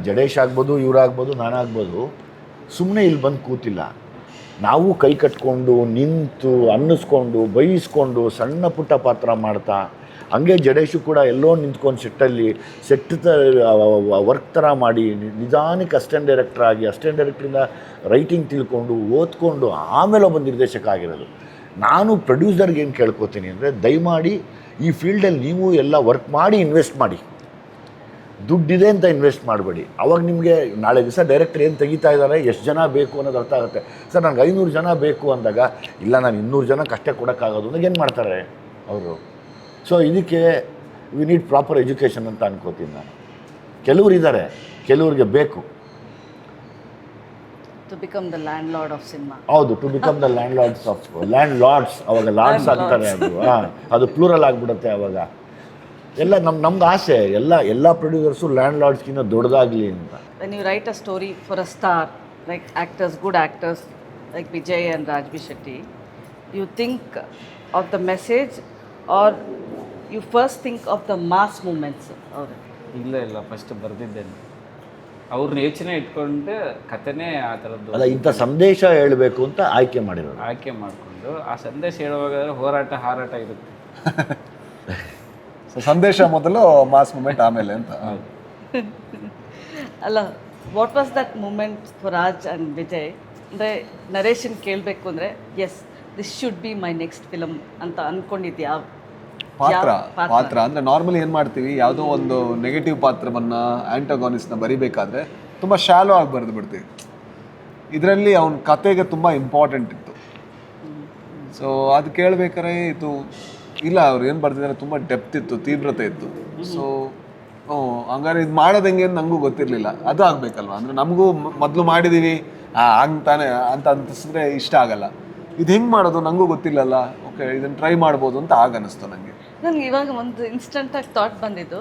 ಜಡೇಶ್ ಆಗ್ಬೋದು, ಇವರಾಗ್ಬೋದು, ನಾನಾಗ್ಬೋದು, ಸುಮ್ಮನೆ ಇಲ್ಲಿ ಬಂದು ಕೂತಿಲ್ಲ. ನಾವು ಕೈ ಕಟ್ಕೊಂಡು ನಿಂತು ಅನ್ನಿಸ್ಕೊಂಡು ಬೈಸ್ಕೊಂಡು ಸಣ್ಣ ಪುಟ್ಟ ಪಾತ್ರ ಮಾಡ್ತಾ ಹಂಗೆ ಜಡೇಶು ಕೂಡ ಎಲ್ಲೋ ನಿಂತ್ಕೊಂಡು ಸೆಟ್ಟಲ್ಲಿ ವರ್ಕ್ ಥರ ಮಾಡಿ ನಿಧಾನಕ್ಕೆ ಅಸಿಸ್ಟೆಂಟ್ ಡೈರೆಕ್ಟರ್ ಆಗಿ ಅಸಿಸ್ಟೆಂಟ್ ಡೈರೆಕ್ಟ್ರಿಂದ ರೈಟಿಂಗ್ ತಿಳ್ಕೊಂಡು ಓದ್ಕೊಂಡು ಆಮೇಲೆ ಒಬ್ಬ ನಿರ್ದೇಶಕ ಆಗಿರೋದು. ನಾನು ಪ್ರೊಡ್ಯೂಸರ್ಗೆ ಏನು ಕೇಳ್ಕೊತೀನಿ ಅಂದರೆ, ದಯಮಾಡಿ ಈ ಫೀಲ್ಡಲ್ಲಿ ನೀವು ಎಲ್ಲ ವರ್ಕ್ ಮಾಡಿ ಇನ್ವೆಸ್ಟ್ ಮಾಡಿ, ದುಡ್ಡಿದೆ ಅಂತ ಇನ್ವೆಸ್ಟ್ ಮಾಡಬೇಡಿ. ಅವಾಗ ನಿಮಗೆ ನಾಳೆ ದಿವಸ ಡೈರೆಕ್ಟರ್ ಏನು ತೆಗಿತಾ ಇದ್ದಾರೆ, ಎಷ್ಟು ಜನ ಬೇಕು ಅನ್ನೋದು ಅರ್ಥ ಆಗುತ್ತೆ. ಸರ್ ನನಗೆ 500 ಜನ ಬೇಕು ಅಂದಾಗ, ಇಲ್ಲ ನಾನು 200 ಜನಕ್ಕೆ ಅಷ್ಟೇ ಕೊಡೋಕ್ಕಾಗೋದು ಅಂದಾಗ ಏನು ಮಾಡ್ತಾರೆ ಅವರು? ಸೊ ಇದಕ್ಕೆ ವಿ ನೀಡ್ ಪ್ರಾಪರ್ ಎಜುಕೇಷನ್ ಅಂತ ಅನ್ಕೋತೀನಿ ನಾನು. ಕೆಲವ್ರು ಇದ್ದಾರೆ, ಕೆಲವ್ರಿಗೆ ಬೇಕು. To become the landlord of cinema. ಹೌದು, to become the landlords. ಅವಾಗ ಲಾರ್ಡ್ಸ್ ಆಗ್ತಾರೆ, ಅದು ಪ್ಲೂರಲ್ ಆಗಿಬಿಡುತ್ತೆ ಅವಾಗ. ಎಲ್ಲ ನಮ್ದು ಆಸೆ, ಎಲ್ಲ ಪ್ರೊಡ್ಯೂಸರ್ಸು ಲ್ಯಾಂಡ್ ಲಾರ್ಡ್ಸ್ಗಿಂತ ದೊಡ್ಡದಾಗಲಿ ಅಂತ. When you write a story for a star, like actors, good actors like Vijay and Rajbi Shetty, you think of the message or you first think of the mass movements? ಇಲ್ಲ first ಬರೆದಿದ್ದೇನೆ. ಅವ್ರನ್ನ ಯೋಚನೆ ಇಟ್ಕೊಂಡು ಕಥೆನೇ ಆ ಥರದ್ದು ಅಲ್ಲ, ಇಂಥ ಸಂದೇಶ ಹೇಳಬೇಕು ಅಂತ ಆಯ್ಕೆ ಮಾಡಿಕೊಂಡು ಆ ಸಂದೇಶ ಹೇಳುವಾಗ ಹೋರಾಟ ಹಾರಾಟ ಇರುತ್ತೆ. ಸೊ ಸಂದೇಶ ಮೊದಲು, ಮಾಸ್ ಮೂಮೆಂಟ್ ಆಮೇಲೆ ಅಂತ. ಅಲ್ಲ, what was that moment for Raj and Vijay? ಅಂದರೆ ನರೇಶನ್ ಕೇಳಬೇಕು ಅಂದರೆ, yes this should be my next film ಅಂತ ಅಂದ್ಕೊಂಡಿದ್ಯಾ? ಪಾತ್ರ ಅಂದ್ರೆ ನಾರ್ಮಲಿ ಏನು ಮಾಡ್ತೀವಿ, ಯಾವುದೋ ಒಂದು ನೆಗೆಟಿವ್ ಪಾತ್ರವನ್ನ ಆಂಟೋಗಾನಿಸ್ಟ್ನ ಬರಿಬೇಕಾದ್ರೆ ತುಂಬ ಶಾಲೋ ಆಗಿ ಬರೆದು ಬಿಡ್ತೀವಿ. ಇದರಲ್ಲಿ ಅವನ ಕತೆಗೆ ತುಂಬ ಇಂಪಾರ್ಟೆಂಟ್ ಇತ್ತು. ಸೊ ಅದು ಕೇಳಬೇಕಾದ್ರೆ ಇದು ಇಲ್ಲ, ಅವ್ರು ಏನು ಬರ್ತಿದ್ದಾರೆ ತುಂಬ ಡೆಪ್ತ್ ಇತ್ತು, ತೀವ್ರತೆ ಇತ್ತು. ಸೊ ಹಂಗಾರೆ ಇದು ಮಾಡೋದು ಹೆಂಗೆ ಅಂತ ನನಗೂ ಗೊತ್ತಿರಲಿಲ್ಲ. ಅದು ಆಗಬೇಕಲ್ವ, ಅಂದರೆ ನಮಗೂ ಮೊದಲು ಮಾಡಿದ್ದೀವಿ ಹಂಗೆ ತಾನೆ ಅಂತ ಅನಿಸಿದ್ರೆ ಇಷ್ಟ ಆಗಲ್ಲ. ಇದು ಹೆಂಗೆ ಮಾಡೋದು ನನಗೂ ಗೊತ್ತಿಲ್ಲಲ್ಲ, ಓಕೆ ಇದನ್ನು ಟ್ರೈ ಮಾಡ್ಬೋದು ಅಂತ ಆಗ ಅನ್ನಿಸ್ತು ನನಗೆ. ನನಗೆ ಇವಾಗ ಒಂದು ಇನ್ಸ್ಟೆಂಟಾಗಿ ಥಾಟ್ ಬಂದಿದ್ದು,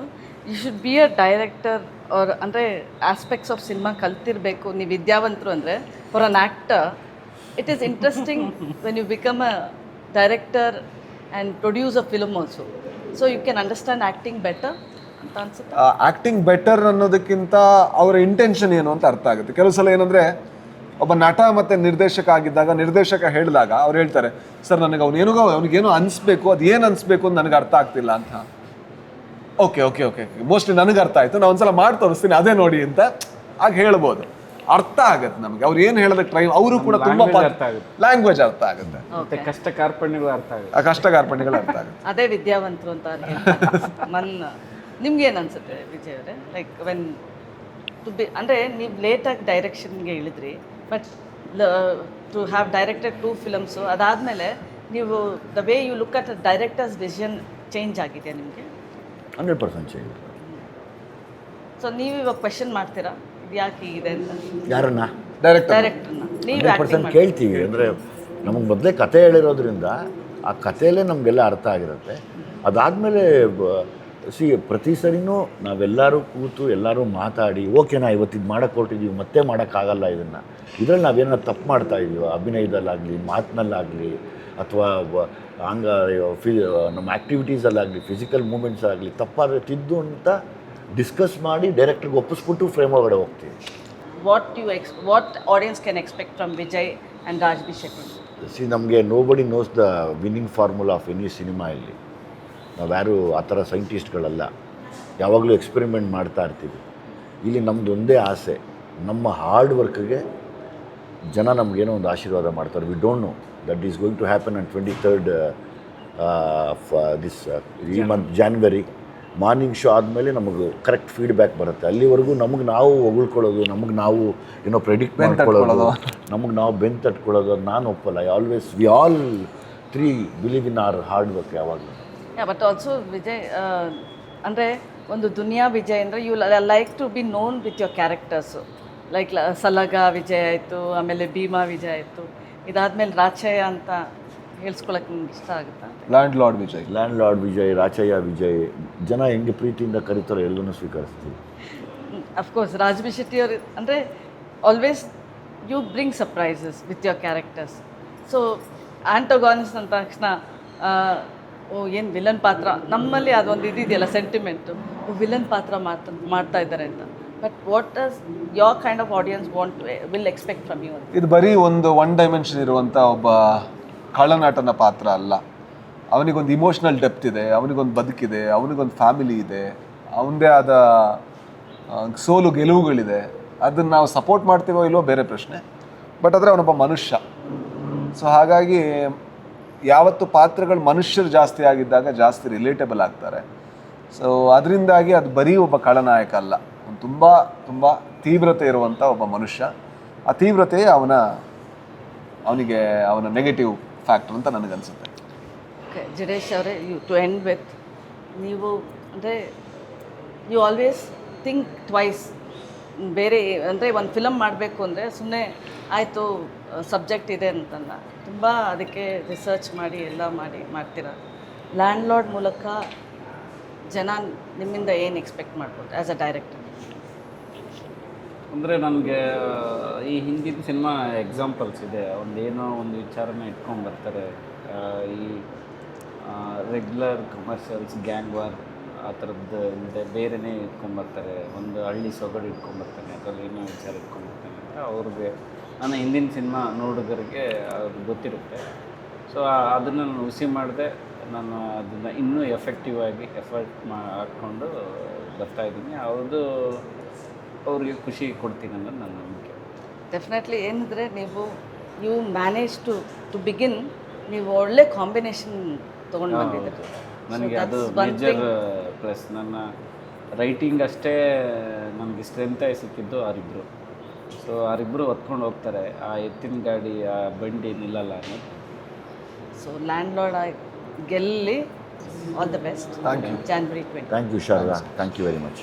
you should be a director ಅವ್ರ ಅಂದರೆ ಆಸ್ಪೆಕ್ಟ್ಸ್ ಆಫ್ ಸಿನಿಮಾ ಕಲ್ತಿರಬೇಕು. ನೀವು ವಿದ್ಯಾವಂತರು ಅಂದರೆ for an actor it is interesting when you become a director and produce a film also. So you can understand acting better ಅಂತ ಅನ್ಸುತ್ತೆ. Acting better ಅನ್ನೋದಕ್ಕಿಂತ ಅವರ ಇಂಟೆನ್ಷನ್ ಏನು ಅಂತ ಅರ್ಥ ಆಗುತ್ತೆ. ಕೆಲವು ಸಲ ಏನಂದರೆ, ಒಬ್ಬ ನಟ ಮತ್ತು ನಿರ್ದೇಶಕ ಆಗಿದ್ದಾಗ ನಿರ್ದೇಶಕ ಹೇಳಿದಾಗ ಅವ್ರು ಹೇಳ್ತಾರೆ, ಸರ್ ನನಗೆ ಅವ್ನಿಗೇನೋ ಅನಿಸ್ಬೇಕು, ಅದು ಏನು ಅನಿಸ್ಬೇಕು ಅಂತ ನನಗೆ ಅರ್ಥ ಆಗ್ತಿಲ್ಲ ಅಂತ. ಓಕೆ ಓಕೆ ಓಕೆ ಮೋಸ್ಟ್ಲಿ ನನಗೆ ಅರ್ಥ ಆಯಿತು, ನಾನು ಒಂದ್ಸಲ ಮಾಡಿ ತೋರಿಸ್ತೀನಿ ಅದೇ ನೋಡಿ ಅಂತ ಆಗ ಹೇಳ್ಬೋದು. ಅರ್ಥ ಆಗುತ್ತೆ ನಮಗೆ ಅವ್ರು ಏನು ಹೇಳೋದಕ್ಕೆ ಟ್ರೈ. ಅವರು ಕೂಡ ತುಂಬ ಲ್ಯಾಂಗ್ವೇಜ್ ಅರ್ಥ ಆಗುತ್ತೆ, ಮತ್ತೆ ಕಷ್ಟ ಕಾರ್ಪಣ್ಯಗಳು ಅರ್ಥ ಆಗುತ್ತೆ. ಆ ಕಷ್ಟ ಕಾರ್ಪಣ್ಯಗಳು ಅರ್ಥ ಆಗುತ್ತೆ. ಅದೇ ವಿದ್ಯಾವಂತರು ಅಂತ ನಿಮ್ಗೇನು ಅನ್ಸುತ್ತೆ ವಿಜಯ್ ಅವರೇ? ಲೈಕ್ ವೆನ್ ಟು ಬಿ ಅಂದರೆ ನೀವು ಲೇಟಾಗಿ ಡೈರೆಕ್ಷನ್ಗೆ ಇಳಿದ್ರಿ, but to have directed 2 films, ಅದಾದಮೇಲೆ ನೀವು the way you look at directors vision change ಆಗಿದೆ ನಿಮಗೆ? 100% ಚೇಂಜ್. ಸೊ ನೀವು ಇವಾಗ ಕ್ವೆಶನ್ ಮಾಡ್ತೀರಾ ಇದು ಯಾಕೆ ಹೀಗಿದೆ ಅಂತ? ಯಾರನ್ನ? ಡೈರೆಕ್ಟರ್ನ ನೀವು 100% ಕೇಳ್ತೀವಿ. ಅಂದರೆ ನಮಗೆ ಮೊದಲೇ ಕತೆ ಹೇಳಿರೋದ್ರಿಂದ ಆ ಕಥೆಯಲ್ಲೇ ನಮಗೆಲ್ಲ ಅರ್ಥ ಆಗಿರುತ್ತೆ. ಅದಾದಮೇಲೆ ಪ್ರತಿ ಸರಿನೂ ನಾವೆಲ್ಲರೂ ಕೂತು ಎಲ್ಲರೂ ಮಾತಾಡಿ, ಓಕೆನಾ ಇವತ್ತು ಇದು ಮಾಡೋಕ್ಕೆ ಹೊರಟಿದ್ದೀವಿ, ಮತ್ತೆ ಮಾಡೋಕ್ಕಾಗಲ್ಲ ಇದರಲ್ಲಿ ನಾವೇನೋ ತಪ್ಪು ಮಾಡ್ತಾ ಇದೀವೋ, ಅಭಿನಯದಲ್ಲಾಗಲಿ, ಮಾತಿನಲ್ಲಾಗಲಿ, ಅಥವಾ ನಮ್ಮ ಆ್ಯಕ್ಟಿವಿಟೀಸಲ್ಲಾಗಲಿ, ಫಿಸಿಕಲ್ ಮೂಮೆಂಟ್ಸ್ ಆಗಲಿ ತಪ್ಪಾದರೆ ತಿದ್ದು ಅಂತ ಡಿಸ್ಕಸ್ ಮಾಡಿ ಡೈರೆಕ್ಟ್ರಿಗೆ ಒಪ್ಪಿಸ್ಬಿಟ್ಟು ಫ್ರೇಮ್ ಒಳಗಡೆ ಹೋಗ್ತೀವಿ. What audience can expect from Vijay and Raj B Shetty? ನಮಗೆ nobody knows the winning formula of any cinema. ಇಲ್ಲಿ ನಾವ್ಯಾರು ಆ ಥರ ಸೈಂಟಿಸ್ಟ್ಗಳಲ್ಲ, ಯಾವಾಗಲೂ ಎಕ್ಸ್ಪೆರಿಮೆಂಟ್ ಮಾಡ್ತಾ ಇರ್ತೀವಿ. ಇಲ್ಲಿ ನಮ್ಮದು ಒಂದೇ ಆಸೆ, ನಮ್ಮ ಹಾರ್ಡ್ ವರ್ಕ್ಗೆ ಜನ ನಮಗೇನೋ ಒಂದು ಆಶೀರ್ವಾದ ಮಾಡ್ತಾರೆ. We don't know that is going to happen on 23rd ಈ ಮಂತ್ ಜಾನ್ವರಿ. ಮಾರ್ನಿಂಗ್ ಶೋ ಆದಮೇಲೆ ನಮಗೆ ಕರೆಕ್ಟ್ ಫೀಡ್ಬ್ಯಾಕ್ ಬರುತ್ತೆ. ಅಲ್ಲಿವರೆಗೂ ನಮಗೆ ನಾವು ಹೊಗಳ್ಕೊಳ್ಳೋದು, ನಮಗೆ ನಾವು ಏನೋ ಪ್ರೆಡಿಕ್ಟ್ ಮಾಡ್ಕೊಳ್ಳೋದು, ನಮಗೆ ನಾವು ಬೆನ್ನು ತಟ್ಕೊಳ್ಳೋದು ನಾನು ಒಪ್ಪಲ್ಲ. We all 3 believe in our hard work ಯಾವಾಗಲೂ. ಬಟ್ ಆಲ್ಸೋ ವಿಜಯ್ ಅಂದರೆ ಒಂದು ದುನಿಯಾ ವಿಜಯ್ ಅಂದರೆ you like to be known with your characters. Like Salaga Vijay ಆಯಿತು, ಆಮೇಲೆ ಭೀಮಾ ವಿಜಯ್ ಆಯಿತು, ಇದಾದಮೇಲೆ ರಾಚಯ್ಯ ಅಂತ ಹೇಳ್ಸ್ಕೊಳಕ್ಕೆ ನಿಮ್ಗೆ ಇಷ್ಟ ಆಗುತ್ತಾ? ಲ್ಯಾಂಡ್ ಲಾರ್ಡ್ ವಿಜಯ್, ರಾಚಯ್ಯ ವಿಜಯ್, ಜನ ಹೆಂಗೆ ಪ್ರೀತಿಯಿಂದ ಕರೀತಾರೋ ಎಲ್ಲನೂ ಸ್ವೀಕರಿಸ್ತೀವಿ. ಅಫ್ಕೋರ್ಸ್ ರಾಜ್ಬಿ ಶೆಟ್ಟಿ ಅವರು ಅಂದರೆ always you bring surprises with your characters. So antagonist ಅಂದ ತಕ್ಷಣ ಏನು ವಿಲನ್ ಪಾತ್ರ, ನಮ್ಮಲ್ಲಿ ಅದೊಂದು ಇದೆಯಲ್ಲ ಸೆಂಟಿಮೆಂಟು, ವಿಲನ್ ಪಾತ್ರ ಮಾಡ್ತಾ ಇದ್ದಾರೆ ಅಂತ. But what does your kind of audience will expect from you? ಇದು ಬರೀ ಒಂದು 1 ಡೈಮೆನ್ಷನ್ ಇರುವಂಥ ಒಬ್ಬ ಕಳ್ಳನಾಟನ ಪಾತ್ರ ಅಲ್ಲ. ಅವನಿಗೊಂದು ಇಮೋಷ್ನಲ್ ಡೆಪ್ತ್ ಇದೆ, ಅವನಿಗೊಂದು ಬದುಕಿದೆ, ಅವನಿಗೊಂದು ಫ್ಯಾಮಿಲಿ ಇದೆ, ಅವನದೇ ಆದ ಸೋಲು ಗೆಲುವುಗಳಿದೆ. ಅದನ್ನು ನಾವು ಸಪೋರ್ಟ್ ಮಾಡ್ತೀವೋ ಇಲ್ಲೋ ಬೇರೆ ಪ್ರಶ್ನೆ, ಬಟ್ ಆದರೆ ಅವನೊಬ್ಬ ಮನುಷ್ಯ. ಸೊ ಹಾಗಾಗಿ ಯಾವತ್ತು ಪಾತ್ರಗಳು ಮನುಷ್ಯರು ಜಾಸ್ತಿ ಆಗಿದ್ದಾಗ ಜಾಸ್ತಿ ರಿಲೇಟಬಲ್ ಆಗ್ತಾರೆ. ಸೊ ಅದರಿಂದಾಗಿ ಅದು ಬರೀ ಒಬ್ಬ ಖಳನಾಯಕ ಅಲ್ಲ, ಒಂದು ತುಂಬ ತುಂಬ ತೀವ್ರತೆ ಇರುವಂಥ ಒಬ್ಬ ಮನುಷ್ಯ. ಆ ತೀವ್ರತೆಯೇ ಅವನಿಗೆ ಅವನ ನೆಗೆಟಿವ್ ಫ್ಯಾಕ್ಟರ್ ಅಂತ ನನಗನ್ಸುತ್ತೆ. ಓಕೆ ಜಡೇಶ್ ಅವರೇ, ಟು ಎಂಡ್ ವಿತ್, ನೀವು ಅಂದರೆ ಯು ಆಲ್ವೇಸ್ ಥಿಂಕ್ ಟ್ವೈಸ್. ಬೇರೆ ಅಂದರೆ ಒಂದು ಫಿಲಮ್ ಮಾಡಬೇಕು ಅಂದರೆ ಸುಮ್ಮನೆ ಆಯಿತು ಸಬ್ಜೆಕ್ಟ್ ಇದೆ ಅಂತಲ್ಲ, ತುಂಬ ಅದಕ್ಕೆ ರಿಸರ್ಚ್ ಮಾಡಿ ಎಲ್ಲ ಮಾಡ್ತೀರಾ. ಲ್ಯಾಂಡ್ ಲಾರ್ಡ್ ಮೂಲಕ ಜನ ನಿಮ್ಮಿಂದ ಏನು ಎಕ್ಸ್ಪೆಕ್ಟ್ ಮಾಡ್ಬೋದು ಆ್ಯಸ್ ಅ ಡೈರೆಕ್ಟರ್? ಅಂದರೆ ನನಗೆ ಈ ಹಿಂದಿನ ಸಿನಿಮಾ ಎಕ್ಸಾಂಪಲ್ಸ್ ಇದೆ. ಒಂದೇನೋ ಒಂದು ವಿಚಾರನ ಇಟ್ಕೊಂಡ್ಬರ್ತಾರೆ. ಈ ರೆಗ್ಯುಲರ್ ಕಮರ್ಷಿಯಲ್ಸ್, ಗ್ಯಾಂಗ್ ವಾರ್ ಆ ಥರದ್ದು ಇಲ್ಲದೆ ಬೇರೆಯೇ ಇಟ್ಕೊಂಡ್ಬರ್ತಾರೆ. ಒಂದು ಹಳ್ಳಿ ಸೊಗಡು ಇಟ್ಕೊಂಡ್ಬರ್ತಾನೆ, ಅದರಲ್ಲಿ ಏನೋ ವಿಚಾರ ಇಟ್ಕೊಂಡ್ಬರ್ತಾನೆ ಅಂತ ಅವ್ರಿಗೆ, ನನ್ನ ಹಿಂದಿನ ಸಿನಿಮಾ ನೋಡುಗರಿಗೆ ಅದು ಗೊತ್ತಿರುತ್ತೆ. ಸೊ ಅದನ್ನು ನಾನು ಹುಸಿ ಮಾಡಿದೆ. ನಾನು ಅದನ್ನು ಇನ್ನೂ ಎಫೆಕ್ಟಿವ್ ಆಗಿ ಹಾಕ್ಕೊಂಡು ಬರ್ತಾಯಿದ್ದೀನಿ. ಅವ್ರಿಗೆ ಖುಷಿ ಕೊಡ್ತೀನಿ ಅನ್ನೋದು ನನ್ನ ನಂಬಿಕೆ. ಡೆಫಿನೆಟ್ಲಿ. ಏನಂದರೆ ನೀವು ಯು ಮ್ಯಾನೇಜ್ ಟು ಬಿಗಿನ್, ನೀವು ಒಳ್ಳೆ ಕಾಂಬಿನೇಷನ್ ತೊಗೊಂಡು ಬಂದಿದ್ದೀರಿ. ನನಗೆ ಅದು ಮೇಜರ್ ಪ್ಲಸ್. ನನ್ನ ರೈಟಿಂಗ್ ಅಷ್ಟೇ ನನಗೆ ಸ್ಟ್ರೆಂತಾಗಿ ಸಿಕ್ಕಿದ್ದು ಅವರಿಬ್ಬರು. ಸೊ ಅವರಿಬ್ಬರು ಹೊತ್ಕೊಂಡು ಹೋಗ್ತಾರೆ, ಆ ಎತ್ತಿನ ಗಾಡಿ, ಆ ಬಂಡಿ ನಿಲ್ಲಲ್ಲ ಅನ್ನೋದು. ಸೊ ಲ್ಯಾಂಡ್ ಲಾರ್ಡ್ ಗೆಲ್ಲಿ. All the best. Thank you. January 20. Thank you Sharada, thank you very much.